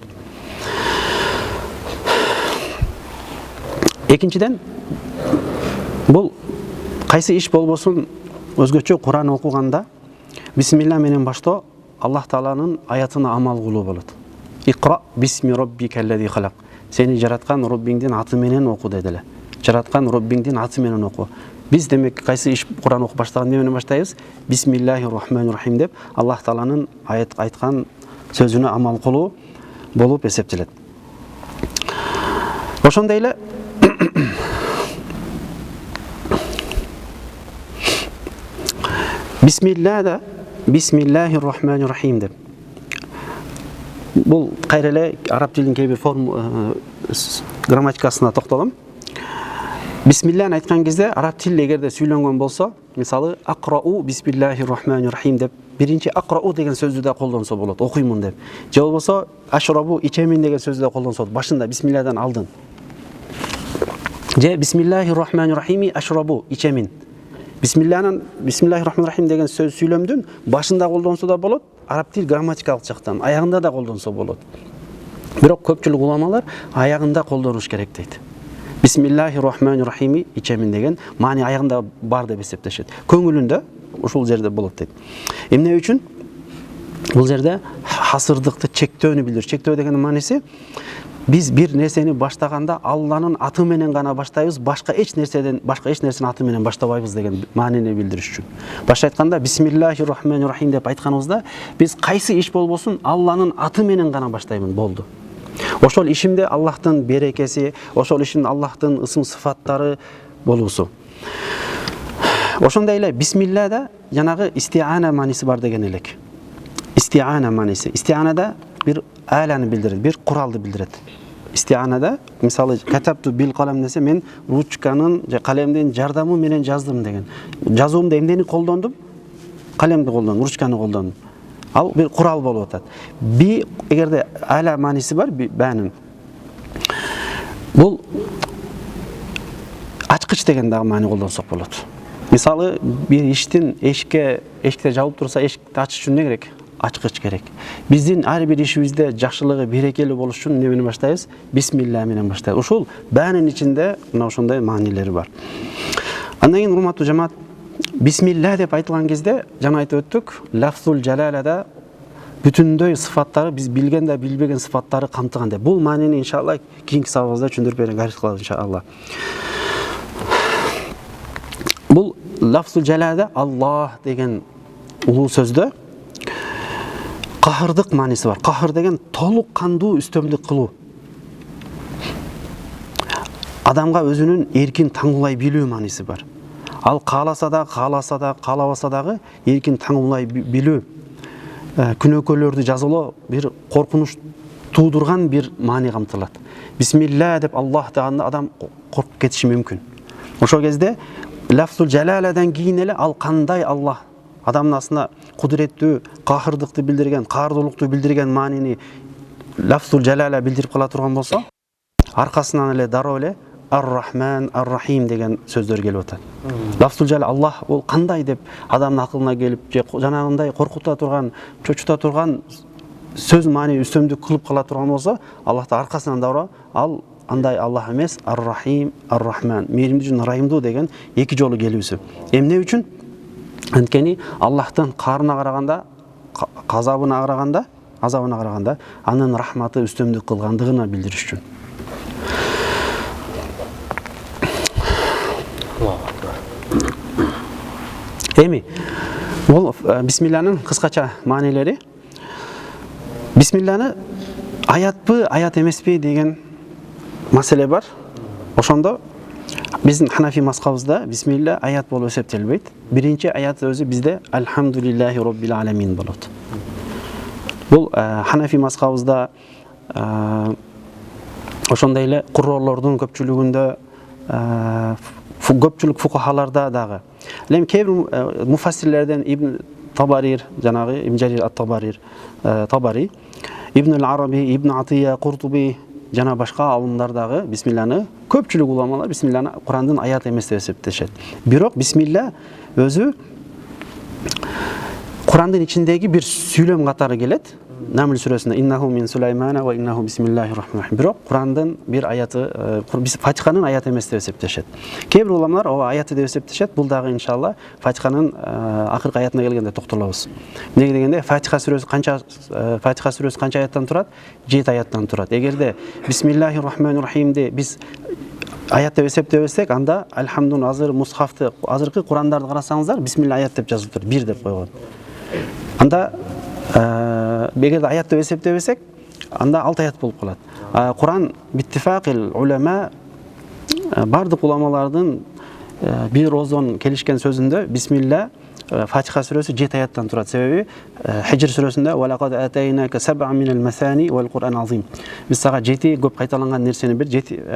Speaker 1: Экинчиден бул кайсы иш болбосун өзгөчө Куран окуганда бисмилля менен баштоо Аллах Тааланын аятына амал кылуу болот. Икра бисми роббикаллази халак. Сени жараткан Роббиңдин аты менен оку деди. Жараткан Роббиңдин аты менен оку. Биз демек кайсы иш Куран окуп баштаганда эмне менен баштайбыз? Бисмиллахир рахманир рахим деп Аллах Тааланын айткан сөзүнө амал кылуу болуп эсептелет. Ошондой эле Бисмиллада Бисмиллахир рахманир рахим деп. Бул кайра эле араб тилинин кээ бир грамматикасына токтолом. Бисмилланы айткан кезде араб тилде эгерде сүйлөнгөн болсо, мисалы акрау бисмиллахир рахманир рахим деп биринчи акрау деген сөздү да колдонсо болот, окуймун деп. Же болбосо ашрабу ичемин деген сөздү да колдонсо болот, башында бисмилладан алдын. Же бисмиллахир рахманир рахими ашрабу ичемин. Бисмиллахир рахманир рахим деген сөз сүйлөмдүн башында колдонсо да болот, араб тил грамматикалык жактан аягында да колдонсо болот. Бирок көпчүлүк уламалар аягында колдонуш керек дейт. Бисмиллахир рахманир рахими ичемин деген маани аягында бар деп эсептешет. Көңүлүндө ушул жерде болот дейт. Эмне үчүн? Бул жерде хасырдыкты, чектөөнү билдирет. Чектөө деген мааниси биз бир нерсени баштаганда Алланын аты менен гана баштайбыз, башка эч нерсенин аты менен баштабайбыз деген маанини билдириш үчүн. Башка айтканда бисмиллахир рахманир рахим деп айтканыбызда биз кайсы иш болбосун Алланын аты менен гана баштаймын, болду. Ошол ишимде Аллахтын берекеси, ошол ишимде Аллахтын ысым сыфаттары болуусу. Ошондой эле бисмиллада жанагы истиана мааниси бар деген элек. Истиана мааниси. Истианада бир аланы билдирет, бир куралды билдирет. Истианада мисалы катапту бил калам десе мен ручканын же калемдин жардамы менен жаздым деген. Жазуумда эмнени колдондум? Калемди колдондум, ручканы колдондум. Ал бир курал болуп атат. Би эгерде ала мааниси бар бәнин. Бул ачкыч деген дагы маани колдонсок болот. Мисалы бир иштин эшикте жабылып турса эшикти ачыш үчүн эмне керек? Ачкыч керек. Биздин ар бир ишибизде жакшылыгы, берекелүү болуш үчүн эмне менен баштайбыз? Бисмилла менен баштайбыз. Ушул баанын ичинде мына ошондой маанилери бар. Андан кийин урматтуу жамаат, бисмилла деп айтылган кезде жана айтып өттүк, лафзул жалалада бүтүндөй сыфаттары, биз билген да билбеген сыфаттары камтыган деп. Бул маанини иншалла кийинки сабагыбызда түшүндүрүп берүүгө аракет кылабыз иншалла. Бул лафзул жалалада Аллах деген улуу сөздө кахырдык мааниси бар. Кахыр деген толук кандуу үстөмдүк кылуу. Адамга өзүнүн эркин таңуулай билүү мааниси бар. Ал кааласа да, каалабаса дагы эркин таңуулай билүү, күнөөкөлөрдү жазалоо, бир коркунуч туудурган бир маани камтылат. Бисмилла деп Аллах дегенде адам коркуп кетиши мүмкүн. Ошол кезде лафзул жалаладан кийин эле ал кандай Аллах адамдын астына кудуреттүү, кахырдыкты билдирген, каардуулукту билдирген маанини лафзул жалала билдирип кала турган болсо, аркасынан эле дароо эле Ар-Рахман, Ар-Рахим деген сөздөр келип атат. Лафзул жалала Аллах ол кандай деп адамдын акылына келип, же жанагындай коркута турган, чочута турган сөз маани үстөмдүк кылып кала турган болсо, Аллахтын аркасынан дароо ал андай Аллах эмес, Ар-Рахим, Ар-Рахман, мээримдүү жана райымдуу деген эки жолу келүүсү. Эмне үчүн? Анткени Аллахтын каарына караганда, азабына караганда, анын рахматы үстөмдүк кылгандыгына билдириш үчүн. Эми, бул бисмилланын кыскача маанилери. Бисмилланы аятпы, аят эмеспи деген маселе бар. Ошондо биздин Ханафи мазхабыбызда бисмилла аят болуп эсептелбейт. Биринчи аят өзү бизде Алхамдулиллахи роббил аламин болот. Бул Ханафи мазхабыбызда ошондой эле курроолордун көпчүлүгүндө, көпчүлүк фукахаларда дагы. Эми кээ бир муфассирлерден Ибн Табарир, жанагы Ибн Жарир ат-Табари, Ибн Араби, Ибн Атия, Куртуби жана башка алымдардагы бисмилланы көпчүлүк уламалар бисмилланы Курандын аят эмес деп эсептешет. Бирок бисмилла өзү Курандын ичиндеги бир сүйлөм катары келет. Намл сүрөсүндө иннаху мин Сулаймана ва иннаху бисмиллахир рахманир рахим. Бирок Курандын бир аяты Фатиханын аят эмес деп эсептешет. Кээ бир уламалар ооба аяты деп эсептешет. Бул дагы иншалла Фатиханын акыркы аятына келгенде токтолобуз. Эмнеге дегенде Фатиха сүрөсү канча аяттан турат? 7 аяттан турат. Эгерде бисмиллахир рахманир рахимди биз аят деп эсептебесек, анда алхамдун азыр мусхафты азыркы Курандарды карасаңыздар бисмилла аят деп жазылып тур, 1 деп койгон. Анда эгерде аят деп эсептебесек, анда 6 аят болуп калат. Куран биттифакил улама бардык уламалардын бир озон келишкен сөзүндө бисмилла Фатиха сүрөсү 7 аяттан турат. Себеби Хижр сүрөсүндө «Валакад атайнака саб'ан минал масани вал Кур'ан азим». Биз сага 7 көп кайталанган нерсени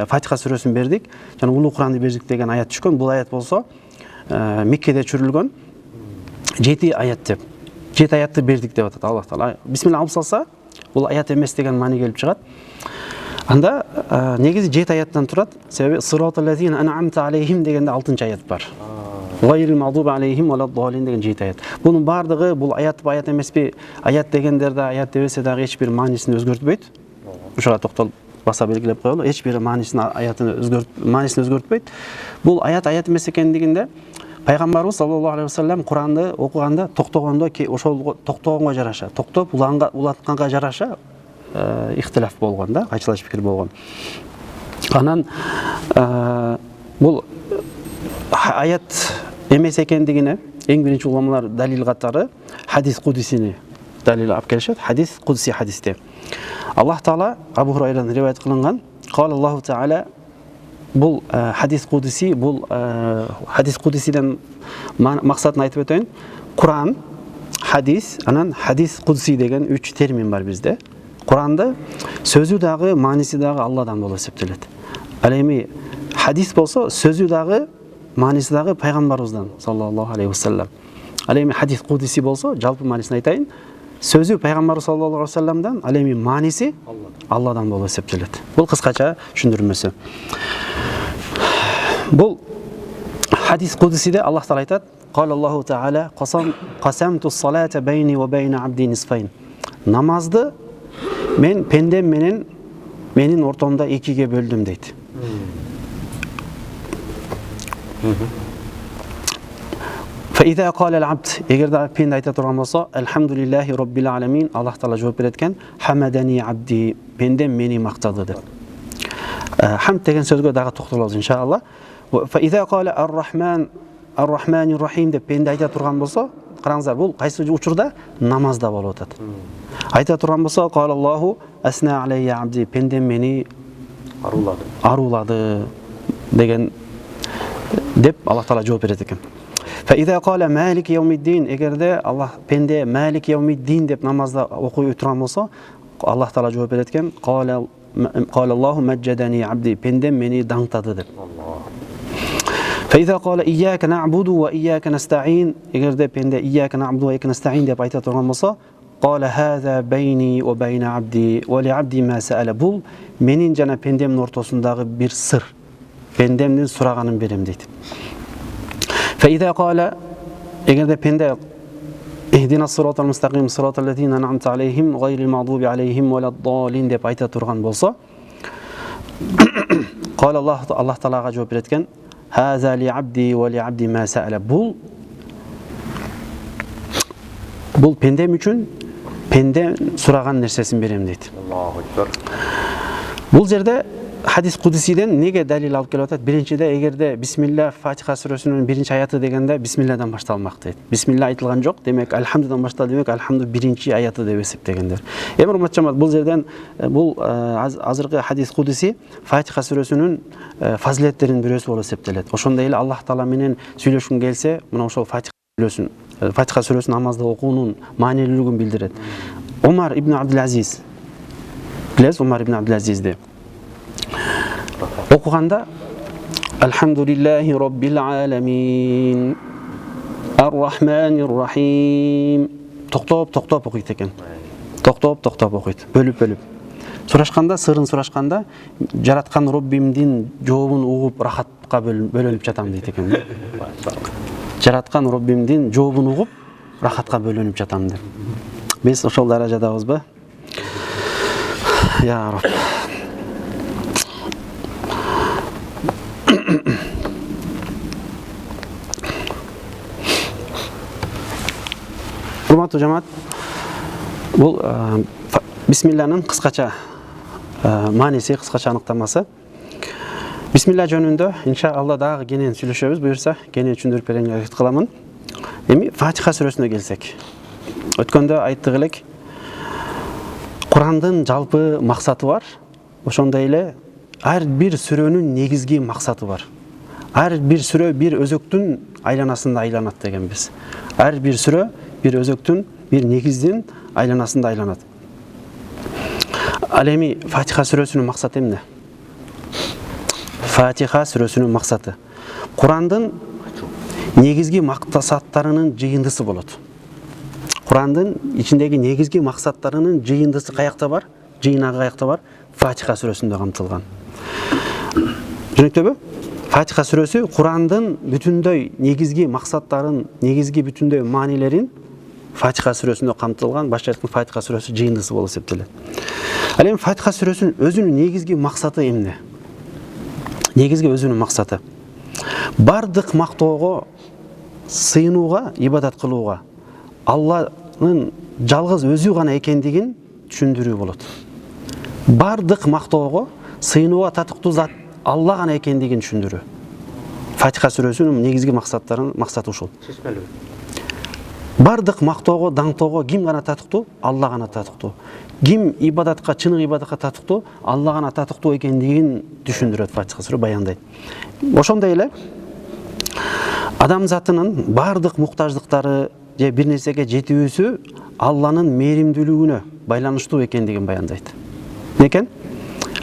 Speaker 1: Фатиха сүрөсүн бердик, жана улуу Куранды бердик деген аят түшкөн. Бул аят болсо Меккеде чүрүлгөн 7 аят деп. 7 аятты бердик деп атат Аллах Таала. Бисмилла алып салса, бул аят эмес деген маани келип чыгат. Анда негизи 7 аяттан турат. Себеби «Сиротал лазина ан'амта алейхим» дегенде 6 аят бар. Гайрил мағдуби алейхим вала далин деген 7 аят. Бунун бардыгы бул аят эмеспи? Аят дегендерде аят дебесе дагы эч бир маанисин өзгөртпөйт. Ушуга токтолуп баса белгилеп коелу. Эч бир маанисин өзгөртпөйт. Бул аят эмес экендигинде Пайгамбарыбыз саллаллаху алейхи вассалам Куранды окуганда токтогондо ошол токтогонго жараша, токтоп улатканга жараша ихтилаф болгон да, кайчылаш пикир болгон. Анан бул аят эмес экендигине эң биринчи уламалар далил катары хадис кудисини далил алып келишет. Хадис кудси хадисте Аллах Таала Абу Хурайрадан риваят кылынган. Кала Аллаху Таала, бул хадис кудси, бул хадис кудисиден максатын айтып өтөйүн. Куран, хадис, анан хадис кудси деген 3 термин бар бизде. Куранды сөзү дагы, мааниси дагы Алладан болуп эсептелет. Ал эми хадис болсо сөзү дагы, мааниси дагы пайгамбарыбыздан саллаллаху алейхи вассалам. Ал эми хадис кудси болсо, жалпы маанисин айтайын, сөзү пайгамбар саллаллаху алейхи вассаламдан, ал эми мааниси Алладан болуп эсептелет. Бул кыскача түшүндүрмөсү. Бул хадис кудсиде Аллах Таала айтат: "Кала Аллаху Таала, qasамту ссалата байни ва байна абди нисфайн." Намазды мен пендем менин ортомдо 2ге бөлдүм дейт. فإذا قال العبد, эгерде пенде айта турган болсо, "Алхамдулиллахи роббил аламин", Аллах Таала жооп берет экен, "Хамадани абди", пендем мени мактады деп. Хамд деген сөзгө дагы токтолобуз иншалла. فإذا قال الرحمن الرحيم деп пенде айта турган болсо, караңыздар, бул кайсы учурда? Намазда болуп атат. Айта турган болсо, "Кала Аллаху асна алейя абди", пендем мени арулады деген деп Аллах Таала жооп берет экен. فإذا قال مالك يوم الدين, эгерде Аллах пенде малик яумиддин деп намазда окуй турган болсо, Аллах Таала жооп берет экен, "Кала Аллаху маджадани абди", пендем мени даңтады деп. فإذا قال إياك نعبد وإياك نستعين, эгерде пенде إياك نعبد وإياك نستعين деп айта турган болсо, "قال هذا بيني وبين عبدي ولعبدي ما سأل", бул менин жана пендемдин ортосундагы бир сыр. Пендемдин сураганын берем дейт. فإذا قال, эгерде пенде "اهدنا الصراط المستقيم صراط الذين أنعمت عليهم غير المغضوب عليهم ولا الضالين" деп айта турган болсо, قال Аллах Таалага жооп берет экен, "هذا لعبدي ولعبدي ما سأل", бул пендем үчүн пенде сураган нерсесин берем дейт. Аллаху акбар. Бул жерде хадис кудсиден неге далил алып келип атат? Биринчиде, эгерде бисмилла Фатиха сүрөсүнүн 1 аяты дегенде бисмилладан башталмак дейт. Бисмилла айтылган жок, демек алхамдудан башталды, демек алхамду 1 аяты деп эсептегендер. Эми урматтуу жамаат, бул жерден бул азыркы хадис кудси Фатиха сүрөсүнүн фазилеттеринин бирөөсү болуп эсептелет. Ошондой эле Аллах Таала менен сүйлөшкүн келсе, мына ошол Фатиха сүрөсүн намазда окуунун маанилүүлүгүн билдирет. Умар ибн Абдул Азиз, билесиз Умар ибн Абдул Азизди окуганда "Алхамдулиллахи роббил аламин ар-рахманир рахим" токтоп окуйт экен. токтоп окуйт, бөлүп. Сурашканда, сырын сурашканда, жараткан Роббимдин жообун угуп рахатка бөлөнүп жатам дейт экен. Жараткан Роббимдин жообун угуп рахатка бөлөнүп жатам деп. Биз ошол даражадабызбы? Я Рабб. Урматтуу жамаат, бул бисмилланын кыскача мааниси, кыскача аныктамасы. Бисмилла жөнүндө иншалла дагы кенен сүйлөшөбүз, буюрса кенен түшүндүрүп берүүгө аракет кыламын. Эми Фатиха сүрөсүнө келсек. Өткөндө айттык элек, Курандын жалпы максаты бар. Ошондой эле ар бир сүрөнүн негизги максаты бар. Ар бир сүрө бир өзөктүн айланасында айланат дегенбиз. Ар бир сүрө бир өзөктүн, бир негиздин айланасында айланат. Ал эми Фатиха сүрөсүнүн максаты эмне? Фатиха сүрөсүнүн максаты Курандын негизги максаттарынын жыйындысы болот. Курандын ичиндеги негизги максаттарынын жыйындысы каякта бар? Жыйнагы каякта бар? Фатиха сүрөсүндө камтылган. Түшүнүктүүбү? Фатиха сүрөсү Курандын бүтүндөй негизги максаттарын, негизги бүтүндөй маанилерин Фатиха сүрөсүндө камтылган, башка айтканда Фатиха сүрөсү жыйындысы болуп эсептелет. Ал эми Фатиха сүрөсүнүн өзүнүн негизги максаты эмне? Негизги өзүнүн максаты бардык мактоого, сыйынууга, ибадат кылууга, Алланын жалгыз өзү гана экендигин түшүндүрүү болот. Бардык мактоого, сыйынууга татыктуу зат Алла гана экендигин түшүндүрүү. Фатиха сүрөсүнүн негизги максаты ушул. Бардык мактоого, даңтоого ким гана татыктуу? Алла гана татыктуу. Ким ибадатка, чыныгы ибадатка татыктуу? Алла гана татыктуу экендигин түшүндүрөт Фатиха сүрө, баяндайт. Ошондой эле адамзатынын бардык муктаждыктары же бир нерсеге жетүүсү Алланын мээримдүүлүгүнө байланыштуу экендигин баяндайт. Некен?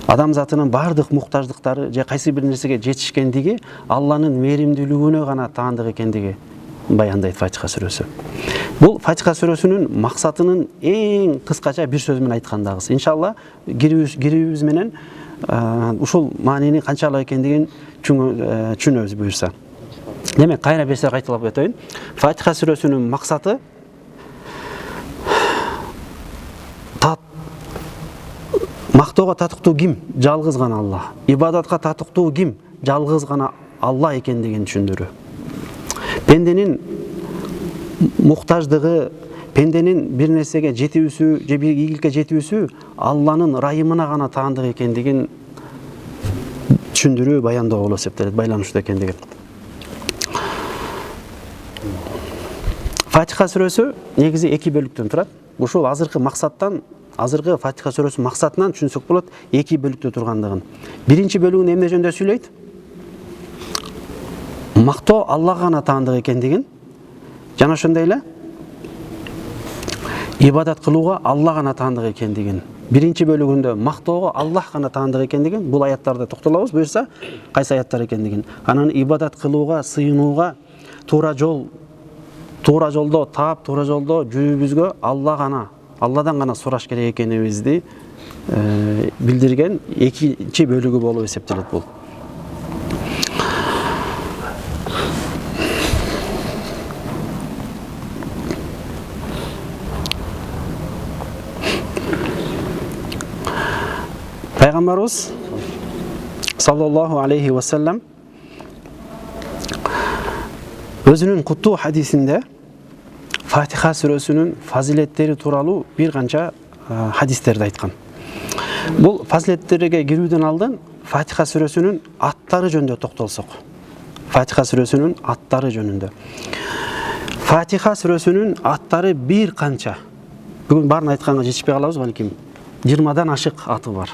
Speaker 1: Адамзатынын бардык муктаждыктары же кайсы бир нерсеге жетишкендиги Алланын мээримдүүлүгүнө гана таандык экендиги баяндайт Фатиха сүрөсү. Бул Фатиха сүрөсүнүн максатынын эң кыскача бир сөз менен айткандагысы. Иншалла кирүүбүз менен ушул маанини канчалык экендигин түшүнөбүз буюрса. Демек, кайра берсе кайталап өтөйүн. Фатиха сүрөсүнүн максаты мактоого татыктуу ким? Жалгыз гана Алла. Ибадатка татыктуу ким? Жалгыз гана Алла экендигин түшүндүрүү. Пенденин муктаждыгы, пенденин бир нерсеге жетүүсү же бир ийгиликке жетүүсү Алланын ырайымына гана таандык экендигин түшүндүрүү, баяндоо болуп эсептелет, байланыштуу экендиги. Фатиха сүрөсү негизи 2 бөлүктөн турат. Ушул азыркы максаттан, азыркы Фатиха сүрөсүнүн максатынан түшүнсөк болот 2 бөлүктө тургандыгын. Биринчи бөлүгүн эмне жөнүндө сүйлөйт? Мактоо Аллага гана таандык экендигин, жана ошондой эле ибадат кылууга Алла гана таандык экендигин. Биринчи бөлүгүндө мактоого Аллах гана таандык экендигин, бул аяттарда токтолобуз, буюрса кайсы аяттар экендигин. Анан ибадат кылууга, сыйынууга, туура жолдо таап, туура жолдо жүрүүбүзгө Алладан гана сураш керек экенибизди билдирген экинчи бөлүгү болуп эсептелет бул. Пайгамбарыбыз саллаллаху алейхи ва саллям өзүнүн куттуу хадисинде Фатиха сүрөсүнүн фазилеттери тууралуу бир канча хадистерди айткан. Бул фазилеттерге кирүүдөн алдын Фатиха сүрөсүнүн аттары жөнүндө токтолсок. Фатиха сүрөсүнүн аттары жөнүндө. Фатиха сүрөсүнүн аттары бир канча. Бүгүн баарын айтканга жетишпей калабыз, балким 20дан ашык аты бар.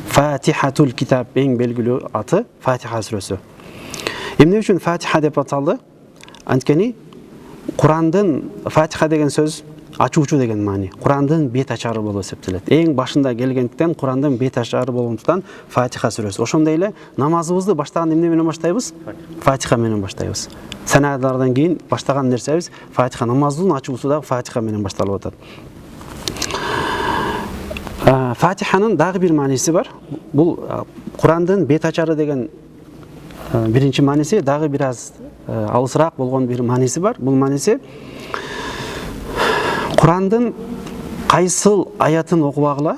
Speaker 1: Фатихатул китаб эң белгилүү аты Фатиха сүрөсү. Эмне үчүн Фатиха деп аталды? Анткени Курандын Фатиха деген сөз ачуучу деген маани. Курандын бет ачары болуп эсептелет. Эң башында келгендиктен Курандын бет ачары болгондуктан Фатиха сүрөсү. Ошондой эле намазыбызды баштаганда эмне менен баштайбыз? Фатиха менен баштайбыз. Санаалардан кийин баштаган нерсебиз Фатиха, намаздын ачуусу да Фатиха менен башталып атат. Фатиханын дагы бир мааниси бар. Бул Курандын бет ачары деген биринчи мааниси, дагы бир аз алысыраак болгон бир мааниси бар. Бул мааниси Курандын кайсыл аятын окубагыла,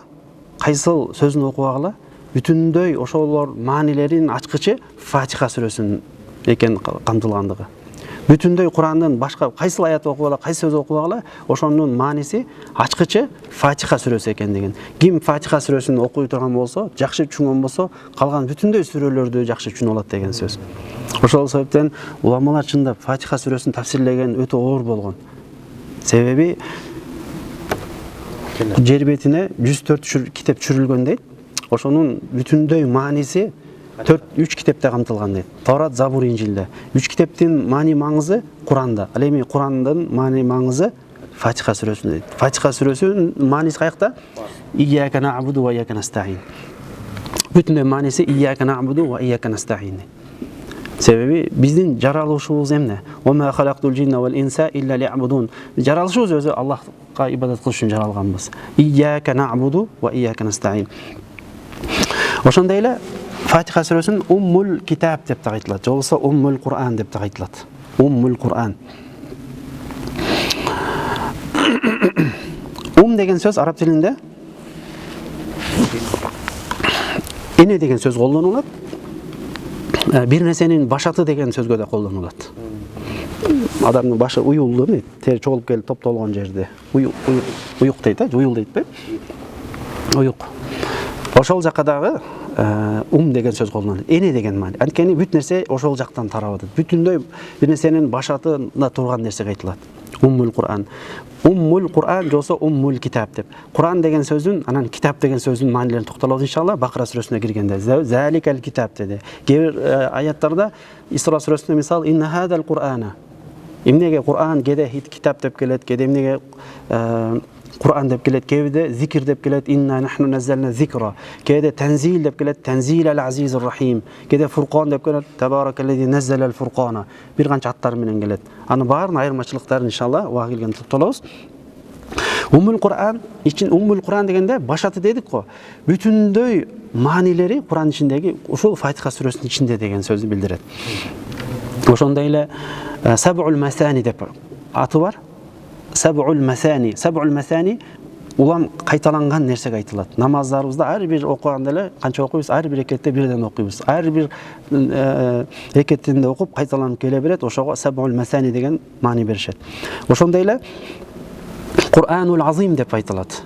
Speaker 1: кайсыл сөзүн окубагыла бүтүндөй ошолор маанилерин ачкычы Фатиха сүрөсүнүн экен камтылгандыгы. Бүтүндөй Курандын башка кайсыл аят окубагыла, кайсы сөз окубагыла, ошонун мааниси ачкычы Фатиха сүрөсү экен деген. Ким Фатиха сүрөсүн окуй турган болсо, жакшы түшүнгөн болсо, калган бүтүндөй сүрөлөрдү жакшы түшүнүп алат деген сөз. Ошол себептен уламалар чындап Фатиха сүрөсүн тафсирлеген өтө оор болгон. Себеби жер бетине 104 китеп түшүрүлгөн дейт. Ошонун бүтүндөй мааниси 3 китепте камтылган дейт. Торат, Забур, Инжилде. 3 китептин маани маңызы Куранда. Ал эми Курандын маани маңызы Фатиха сүрөсүндө дейт. Фатиха сүрөсүнүн мааниси каякта? Ийяка на'буду ва ийяка настаин. Бүтүндөй мааниси Ийяка на'буду ва ийяка настаин. Себеби биздин жаралышыбыз эмне? Ва ма халактул джинна вал инса илля ли'будун. Жаралышыбыз өзү Аллахка ибадат кылыш үчүн жаралганбыз. Ийяка на'буду ва ийяка настаин. Ошондой эле Фатиха сүрөсүн Уммул Китаб деп да айтылат, же болбосо Уммул Кур'ан деп да айтылат. Уммул Кур'ан. Деген сөз араб тилинде эне деген сөз колдонулат. Бир нерсенин башаты деген сөзгө да колдонулат. Адамдын башы уюлду, тери чогулуп келип топтолгон жерде. Уюк дейт, уюл дейтпи? Уюк. Ошол жакка дагы деген сөз колдонулат. Эне деген маани. Анткени бүт нерсе ошол жактан тарап атат. Бүтүндөй бир нерсенин башатында турган нерсеге айтылат. Уммул Кур'ан. Уммул Кур'ан же болбосо Уммул Китаб деп. Кур'ан деген сөздүн, анан китап деген сөздүн маанилерин токтолобуз иншалла Бакара сүрөсүнө киргенде. Заликал китаб деди. Кээ бир аяттарда Исра сүрөсүндө мисал инна хадал Кур'ана. Эмнеге Кур'ан кеде китап деп келет, кеде эмнеге Кур'ан деп келет, кээде зикр деп келет, инна нахну наззална зикра. Кээде танзил деп келет, танзил ал-азизур рахим. Кээде фуркан деп келет, табаракаллази наззала ал-фуркана. Бир канча аттар менен келет. Аны баарын айырмачылыктарын иншалла уга келген токтолобуз. Уммул Кур'ан, Уммул Кур'ан дегенде башаты дедик го. Бүтүндөй маанилери Кур'ан ичиндеги ушул Фатиха сүрөсүнүн ичинде деген сөздү билдирет. Ошондой эле Саб'ул Масани деп аты бар. Саб'ул Масани улам кайталанган нерсеге айтылат. Намаздарыбызда ар бир окуганда эле канча окуйбуз, ар бир рекетте бирден окуйбуз. Ар бир рекетинде окуп кайталанып келе берет. Ошого Саб'ул Масани деген маани беришет. Ошондой эле Кур'анул Азим деп айтылат.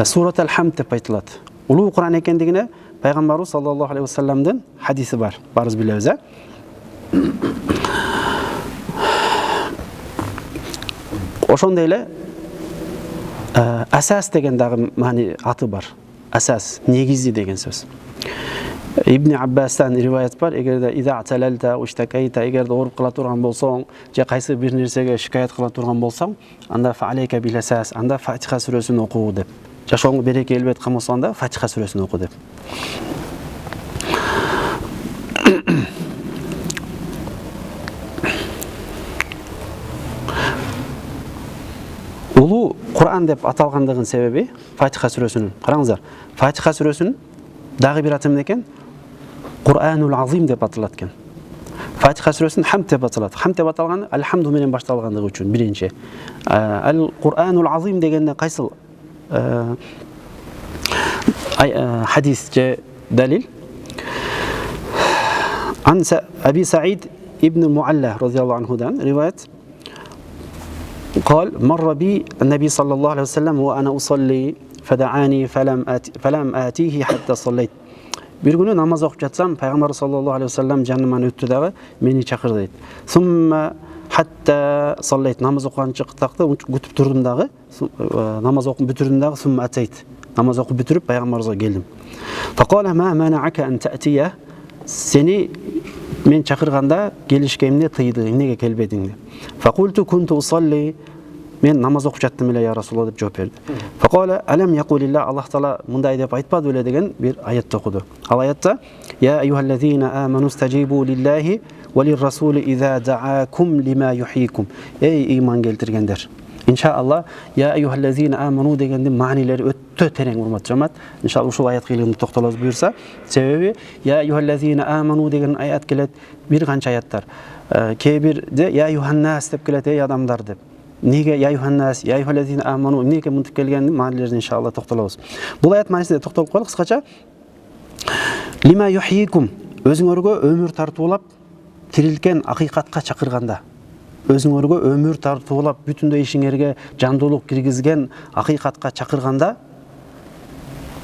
Speaker 1: Сурат ал-Хамд деп айтылат. Улуу Кур'ан экендигине пайгамбарыбыз саллаллаху алейхи ва салламдын хадиси бар. Барыбыз билебиз, Ошондой эле асас деген дагы маани аты бар. Асас, негизи деген сөз. Ибн Аббастан риваят бар, эгерде иза'талалта уштакайта, эгерде ооруп кала турган болсоң, же кайсы бир нерсеге шикаят кыла турган болсоң, анда фа'алейка бил асас, анда Фатиха сүрөсүн окуу деп. Жашооңо береке элбет кылмаса анда Фатиха сүрөсүн оку деп. Улуу Кур'ан деп аталгандыгынын себеби Фатиха сүрөсүнүн. Караңыздар, Фатиха сүрөсүнүн дагы бир аты эмне экен? Кур'анул Азим деп аталат экен. Фатиха сүрөсүн Хамд деп аталат. Хамд деп аталганы алхамду менен башталгандыгы үчүн биринчи. Ал-Кур'анул Азим дегенде кайсыл хадис же далил? Ан Аби Саид ибн Муалла радияллаху анхудан риваят. قال مر بي النبي صلى الله عليه وسلم وأنا أصلي فدعاني فلم آتيه حتى صليت. Bir günü namaz okuyup jatsam, Peygamber sallallahu aleyhi ve sellem janımdan öttü dağı, meni çakırdı deydi. Summa hatta sallayt, namaz okugancha takta күтүп turдum dağı, namaz okup бүтүrdüm dağı, summa atayt. Namaz okup бүтүрүп Peygamber'e geldim. Faqala ma mana'aka an ta'tiya? Seni men çakırganda gelişke emne tıydı, emnege kelbedin de. Faqultu kuntu usalli, men namaz okup jattım ele ya Rasulullah dep жооп берди. Faqala alam yaqulillah, Allah Taala mындай деп айтпады эле деген bir ayet okudu. Al ayette ya eyyuhellezina amanu istajibu lillahi ve lirrasuli iza da'akum lima yuhyikum. Ey iman keltirgenler, иншаалла я айюхаллазина аману дегенде маанилери өтө терең урматтуу жамаат. Иншаалла ушул аятка келгенде токтолобуз буюрса. Себеби я айюхаллазина аману деген аят келет, бир канча аяттар. Кээ бирде я айюханнас деп келет, эй адамдар деп. Неге я айюханнас, я айюхаллазина аману эмнеге мынтип келгенин маанилерин иншаалла токтолобуз. Бул аят маанисине токтолуп коелук кыскача. Лима юхйикум, өзүңөргө өмүр тартуулап тирилген акыйкатка чакырганда, өзүңөргө өмүр тартуулап бүтүндөй ишиңерге жандуулук киргизген акыйкатка чакырганда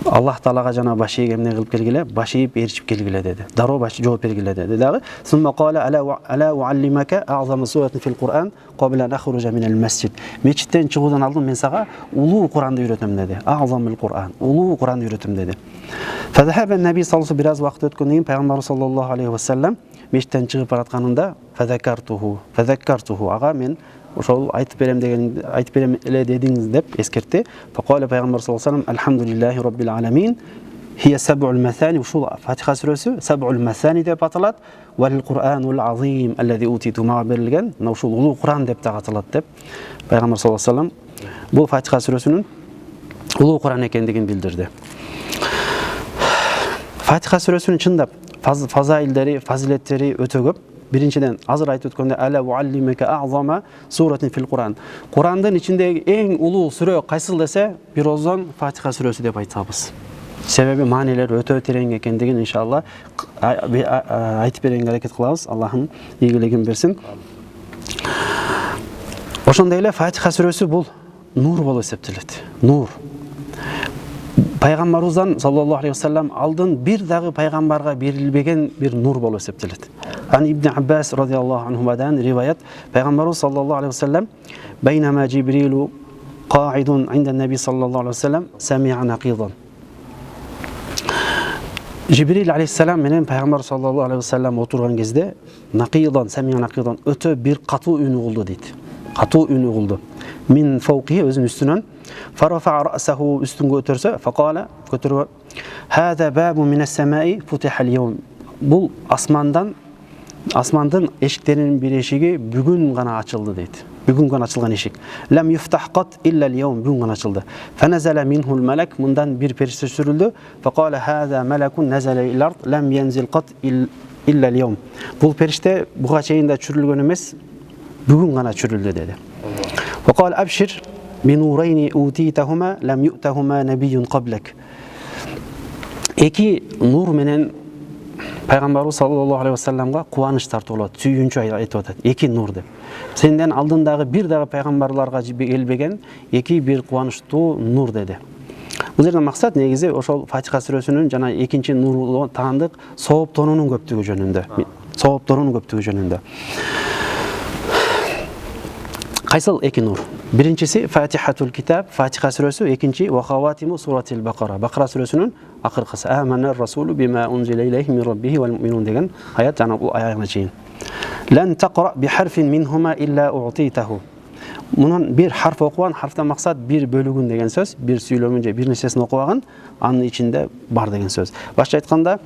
Speaker 1: Аллах Таалага жана баш ийип эмне кылып келгиле, баш ийип ээрчип келгиле деди. Дароо баш жооп бергиле деди дагы. Сумма кала ала уаллимака а'зама суратин фил Кур'ан qabla an akhruja min al-masjid. Мечиттен чыгуудан алдын мен сага улуу Куранды үйрөтөм деди. А'замул Кур'ан, улуу Куранды үйрөтөм деди. Фазахаба наби саллаллаху алейхи бираз вакыт өткөндөн кийин пайгамбар саллаллаху алейхи вассалам мечиттен чыгып баратканында фазаккартуху ага мен ошол айтып берем эле дедиңиз деп эскертти. Факала пайгамбар саллаллаху алейхи вассалам алхамдулиллахи раббил аламин. Хия саб'ул масани, ушул Фатиха сүрөсү саб'ул масани деп аталат. Вал Кур'анул азим аллази утиту ма берилген. Мына ушул улуу Куран деп так аталат деп пайгамбар саллаллаху алейхи вассалам бул Фатиха сүрөсүнүн улуу Куран экендигин билдирди. Фатиха сүрөсүнүн чындап фазаилдери, фазилеттери өтө көп. Биринчиден азыр айтып өткөндө ала уаллимака а'зама суратин фил Кур'ан. Курандын ичиндеги эң улуу сүрө кайсыл десе, бирозон Фатиха сүрөсү деп айтабыз. Себеби маанилери өтө терең экендигин иншалла айтып беренге аракет кылабыз. Аллахым ийгилигин берсин. Ошондой эле Фатиха сүрөсү бул нур болуп эсептелет. Нур. Пайгамбарыбыздан саллаллаху алейхи вассалам алдын бир дагы пайгамбарга берилбеген бир нур болуп эсептелет. Ан Ибн Аббас радиаллаху анхумадан риваят, пайгамбарыбыз саллаллаху алейхи вассалам байнама Жибрилу qa'idun 'inda an-nabi sallallahu alayhi wasallam sami'a naqidan. Жибрил алейхиссалам менен пайгамбар саллаллаху алейхи вассалам отурган кезде нақидан, сәмия нақидан өтө бир катуу үн угулду дейт. Катуу үн угулду. Мин фауқи өзүнүн үстүнөн фарафа рa'саху үстүн көтөрсө фaqala көтөрүп хада бабу мин ас-самаи футиха al-yawm. Бул асмандын эшиктеринин бир эшиги бүгүн гана ачылды дейт. Бүгүн гана ачылган эшик. Лам юфтах qat illa al-yawm, бүгүн гана ачылды. Фаназала минху al-malak, мындан бир периште түшүрүлдү. Фaqala хада малакун назала ил-ард лам янзил qat illa al-yawm. Бул периште буга чейин да түшүрүлгөн эмес, бүгүн гана түшүрүлдү деди. Фaqala абшир бинурайни утитахума лам ю'тахума набiyun qablak. Эки нур менен пайгамбарыбыз саллаллаху алейхи вассаламга кубаныч тартуулат, сүйүнчү айтып атат. Эки нур деп. Сенден алдындагы бир дагы пайгамбарларга келбеген эки бир кубанычтуу нур деди. Бул жерден максат негизи ошол Фатиха сүрөсүнүн жана экинчи нур таандык соопторунун көптүгү жөнүндө. Соопторунун көптүгү жөнүндө. Кайсыл эки нур? Биринчиси Фатихатул китаб, Фатиха сүрөсү, экинчи ва хаватиму суратил Бакара, Бакара сүрөсүнүн акыркысы. Амана расулу бима унзила илейхи мин раббихи вал муъминун деген аят жана бул аягына чейин. Лан тaqra би харфин минхума илля у'титаху. Мунун бир харф окуган, харфтан максат бир бөлүгүн деген сөз, бир сүйлөмүн же бир нерсесин окубаган, анын ичинде бар деген сөз. Башка айтканда,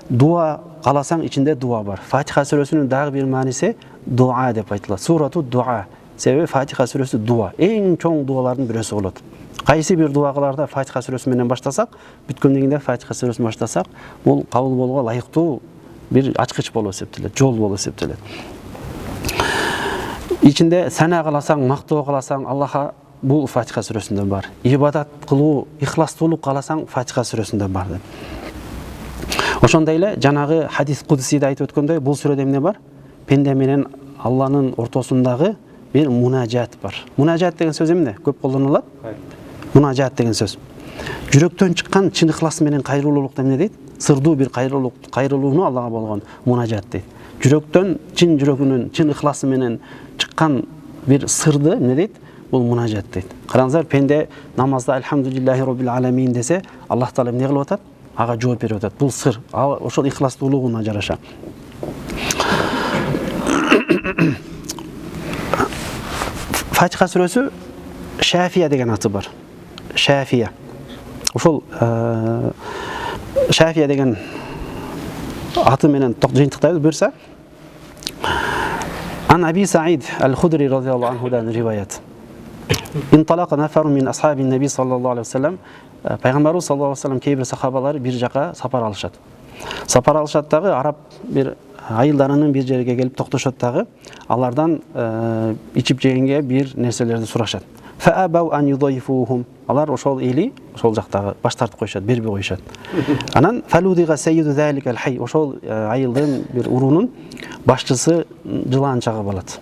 Speaker 1: дуа каласаң ичинде дуа бар. Фатиха сүрөсүнүн дагы бир мааниси дуа деп айтылат. Сурату дуа. Себеби Фатиха сүрөсү дуа. Эң чоң дуалардын бирөөсү болот. Кайсы бир дуаларда Фатиха сүрөсү менен баштасак, бүткөндөгүндө Фатиха сүрөсүн баштасак, бул кабыл болууга ылайыктуу бир ачкыч болуп эсептелет, жол болуп эсептелет. Ичинде сана кыласаң, мактоо кыласаң Аллахка, бул Фатиха сүрөсүндө бар. Ибадат кылуу, ихластуулук кыласаң Фатиха сүрөсүндө бар деп. Ошондой эле жанагы хадис кудсиде айтып өткөндөй, бул сүрөдө эмне бар? Пенде менен Алланын ортосундагы бир мунажат бар. Мунажат деген сөз эмне? Көп колдонулат. Мунажат деген сөз. Жүрөктөн чыккан чын ихлас менен кайрылуулукту эмне дейт? Сырдуу бир кайрылууну Аллага болгон мунажат дейт. Жүрөктөн чын жүрөгүнүн чын ихласы менен чыккан бир сырды эмне дейт? Бул мунажат дейт. Караңыздар, пенде намазда алхамдулиллахи раббил аламин десе, Аллах Таала эмне кылып атат? Ага жооп берип атат. Бул сыр. Ошол ихластуулугуна жараша. Фатиха сүрөсү Шафия деген аты бар. Шафия. Ошол Шафия деген аты менен жыйынтыктайбыз буюрса. Ан Аби Саид ал-Худри радиаллаху анхудан риваят. инталака нафару мин асхаби наби саллаллаху алейхи вассалам, пайгамбарыбыз саллаллаху алейхи вассалам кейбір сахабалары бир жака сапар алышат. Сапар алышат дагы араб бир айылдарынын бир жерге келип токтошот дагы, алардан ичип жегенге бир нерселерди сурашат. Фаабау ан юдайфухум. Алар ошол эли, ошол жактагы баш тартып коюшат, бербей коюшат. Анан фалудига сайyidu заликал хай. Ошол айылдын бир урунун башчысы жылан чагып алат.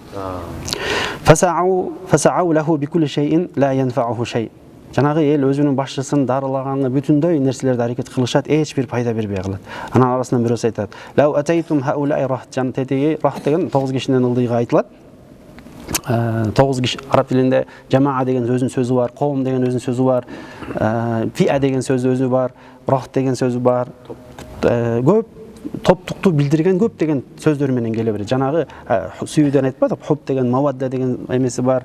Speaker 1: Фасау лаху бикулли шейин ла янфауху шей. Жанагы эл өзүнүн башчысын дарылаганга бүтүндөй нерселерди аракет кылышат, эч бир пайда бербей калат. Анан арасынан бирөөсү айтат: "Лау атайтум хаулай рахт." Жан тетеги рахт деген 9 кишинен ылдыйга айтылат. 9 киши араб тилинде жамаа деген сөзүнүн сөзү бар, коом деген өзүнүн сөзү бар, фиа деген сөзү бар, рахт деген сөзү бар. Көп топтукту билдирген көп деген сөздөр менен келе берет. Жанагы сүйүүдөн айтпадык, хуб деген, мавадда деген эмеси бар.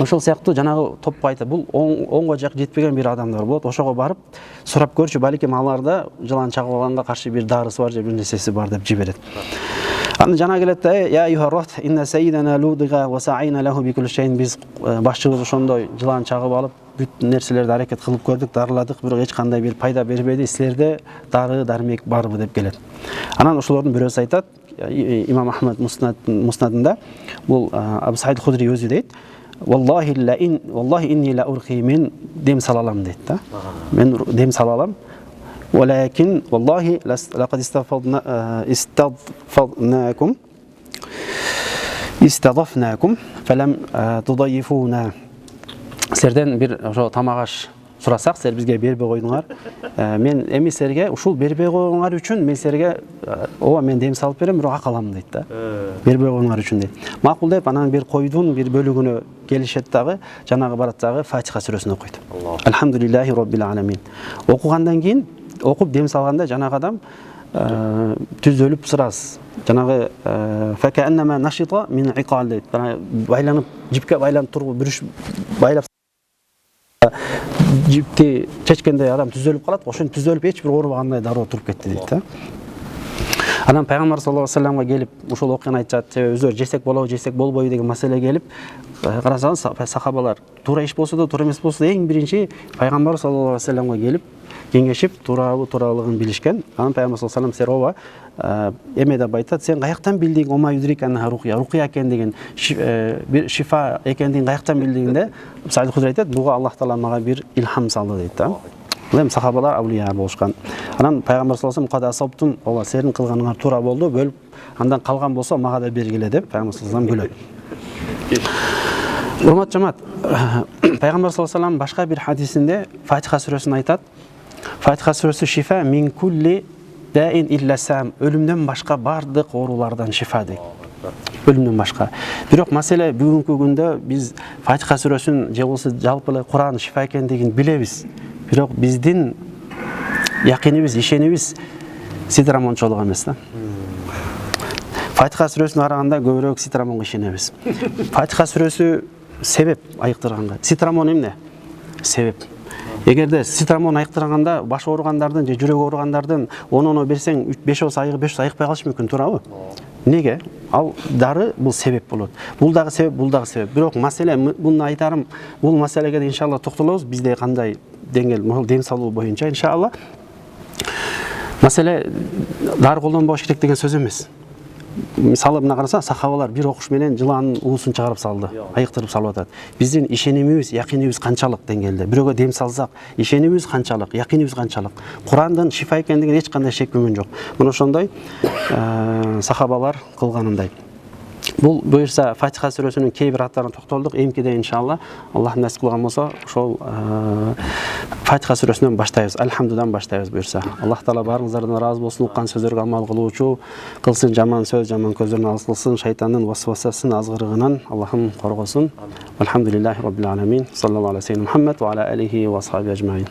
Speaker 1: Ошол сыяктуу жанагы топко айтат, бул оңго жак жетпеген бир адамдар болот. Ошого барып сурап көрчү, балким аларда жылан чагып алганга каршы бир дарысы бар же бир нерсеси бар деп жиберет. Аны жана келет да: "Я юхаррат инна сайидана лудига ва саина лаху бикулли шейин." Биз башчыбыз ошондой жылан чагып алып, бүт нерселерди аракет кылып көрдүк, дарыладык, бирок эч кандай бир пайда бербеди. Силерде дары дармек барбы деп келет. Анан ошолордун бирөөсү айтат, имам Ахмад муснадында, бул Абу Саид Худри өзү дейт: "Валлахи инни ла урхи, мен дем салалам" дейт да. Мен дем салалам. ولكن والله لقد استضفناكم فلم تضيفونا. Сіздерден бір тамақ аш сұрасақ, сіздер бізге бербей қойдыңар. Мен эми сіздерге ушул бербей қойғандар үчүн мен сіздерге мен дем салып берем, бирок ак алам дейт да. Бербей қойғандар үчүн дейт. Макул деп анан бир койдун бир бөлүгүнө келишет дагы, жанагы барат дагы Фатиха сүрөсүн окуйт. Алхамдулиллахи роббил аламин. Окугандан кийин, окуп дем салганда жанагы адам түзөлүп сырас. Жанагы факааннама нашита мин иқал дейт. Байланып, жипке байланып туруп, бүрүш байлап жипти чечкенде адам түзөлүп калат. Ошон түзөлүп эч бир оорубагандай дароо туруп кетти дейт да. Анан пайгамбар саллаллаху алейхи вассаламга келип ушул окуяны айтышат. Өздөр жесек болобу, жесек болбойбу деген маселе келип, карасаңыз сахабалар туура иш болсо да, туура эмес болсо да, эң биринчи пайгамбар саллаллаху алейхи вассаламга келип кеңешип туурабы тууралыгын билишкен. Анан пайгамбар саллаллаху алейхи вассалам серова эме деп айтат: "Сен каяктан билдиң ома юдрик анна рукия? Рукия экен деген, бир шифа экендигин каяктан билдиңде?" Саид Худри айтат: "Буга Аллах таала мага бир илхам салды" дейт да. Бул сахабалар аулия болушкан. Анан пайгамбар саллаллаху алейхи вассалам: "Када асаптум, ооба силердин кылганыңар туура болду, бөлүп андан калган болсо мага да бергиле" деп пайгамбар саллаллаху алейхи вассалам күлөт. Урмат жамаат, пайгамбар саллаллаху алейхи вассалам башка бир хадисинде Фатиха сүрөсүн айтат. Фатиха сүрөсү шифа мин кулли даин илля сам. Өлүмдөн башка бардык оорулардан шифа дейт. Өлүмдөн башка. Бирок маселе бүгүнкү күндө биз Фатиха сүрөсүн же болсо жалпы эле Кур'ан шифа экендигин билебиз. Бирок биздин якинибиз, ишенибиз ситрамончолук эмес да. Фатиха сүрөсүн караганда көбүрөөк ситрамонго ишенебиз. Фатиха сүрөсү себеп айыктырганга. Ситрамон эмне? Себеп. Эгерде ситрамон айыктырганда баш ооругандардын же жүрөк ооругандардын 10 берсең 5 айыкпай калышы мүмкүн, туурабы? Неге? Ал дары бул себеп болот. Бул дагы себеп, бул дагы себеп. Бирок маселе буну айтарым, бул маселеге иншалла токтолобуз. Бизде кандай деңгэл, дем салуу боюнча иншалла. Маселе дары колдонбош керек деген сөз эмес. Мисалы мына караса, сахабалар бир окуш менен жыланын уусун чыгарып салды, айыктырып салып атат. Биздин ишенимибиз, якинибиз канчалык деңгээлде? Бирөөгө дем салсак, ишенимибиз канчалык, якинибиз канчалык? Кур'андын шифа экендигине эч кандай шек күмөн жок. Мына ошондой сахабалар кылганындай. Бул буюрса Фатиха сүрөсүнүн кээ бир аттарына токтолдук. Эмкиде иншалла Аллах насип кылган болсо ошол Фатиха сүрөсүнөн баштайбыз. Алхамдудан баштайбыз буюрса. Аллах таала баарыңыздардан разы болсун. Уккан сөздөргө амал кылуучу кылсын, жаман сөз, жаман көздөрдөн алыс кылсын, шайтандын васвасасын, азгырыгынан Аллахым коргосун. Алхамдулиллахи роббил аламин. Саллаллаху алейхи Мухаммад ва аля алихи ва асхаби ажмаин.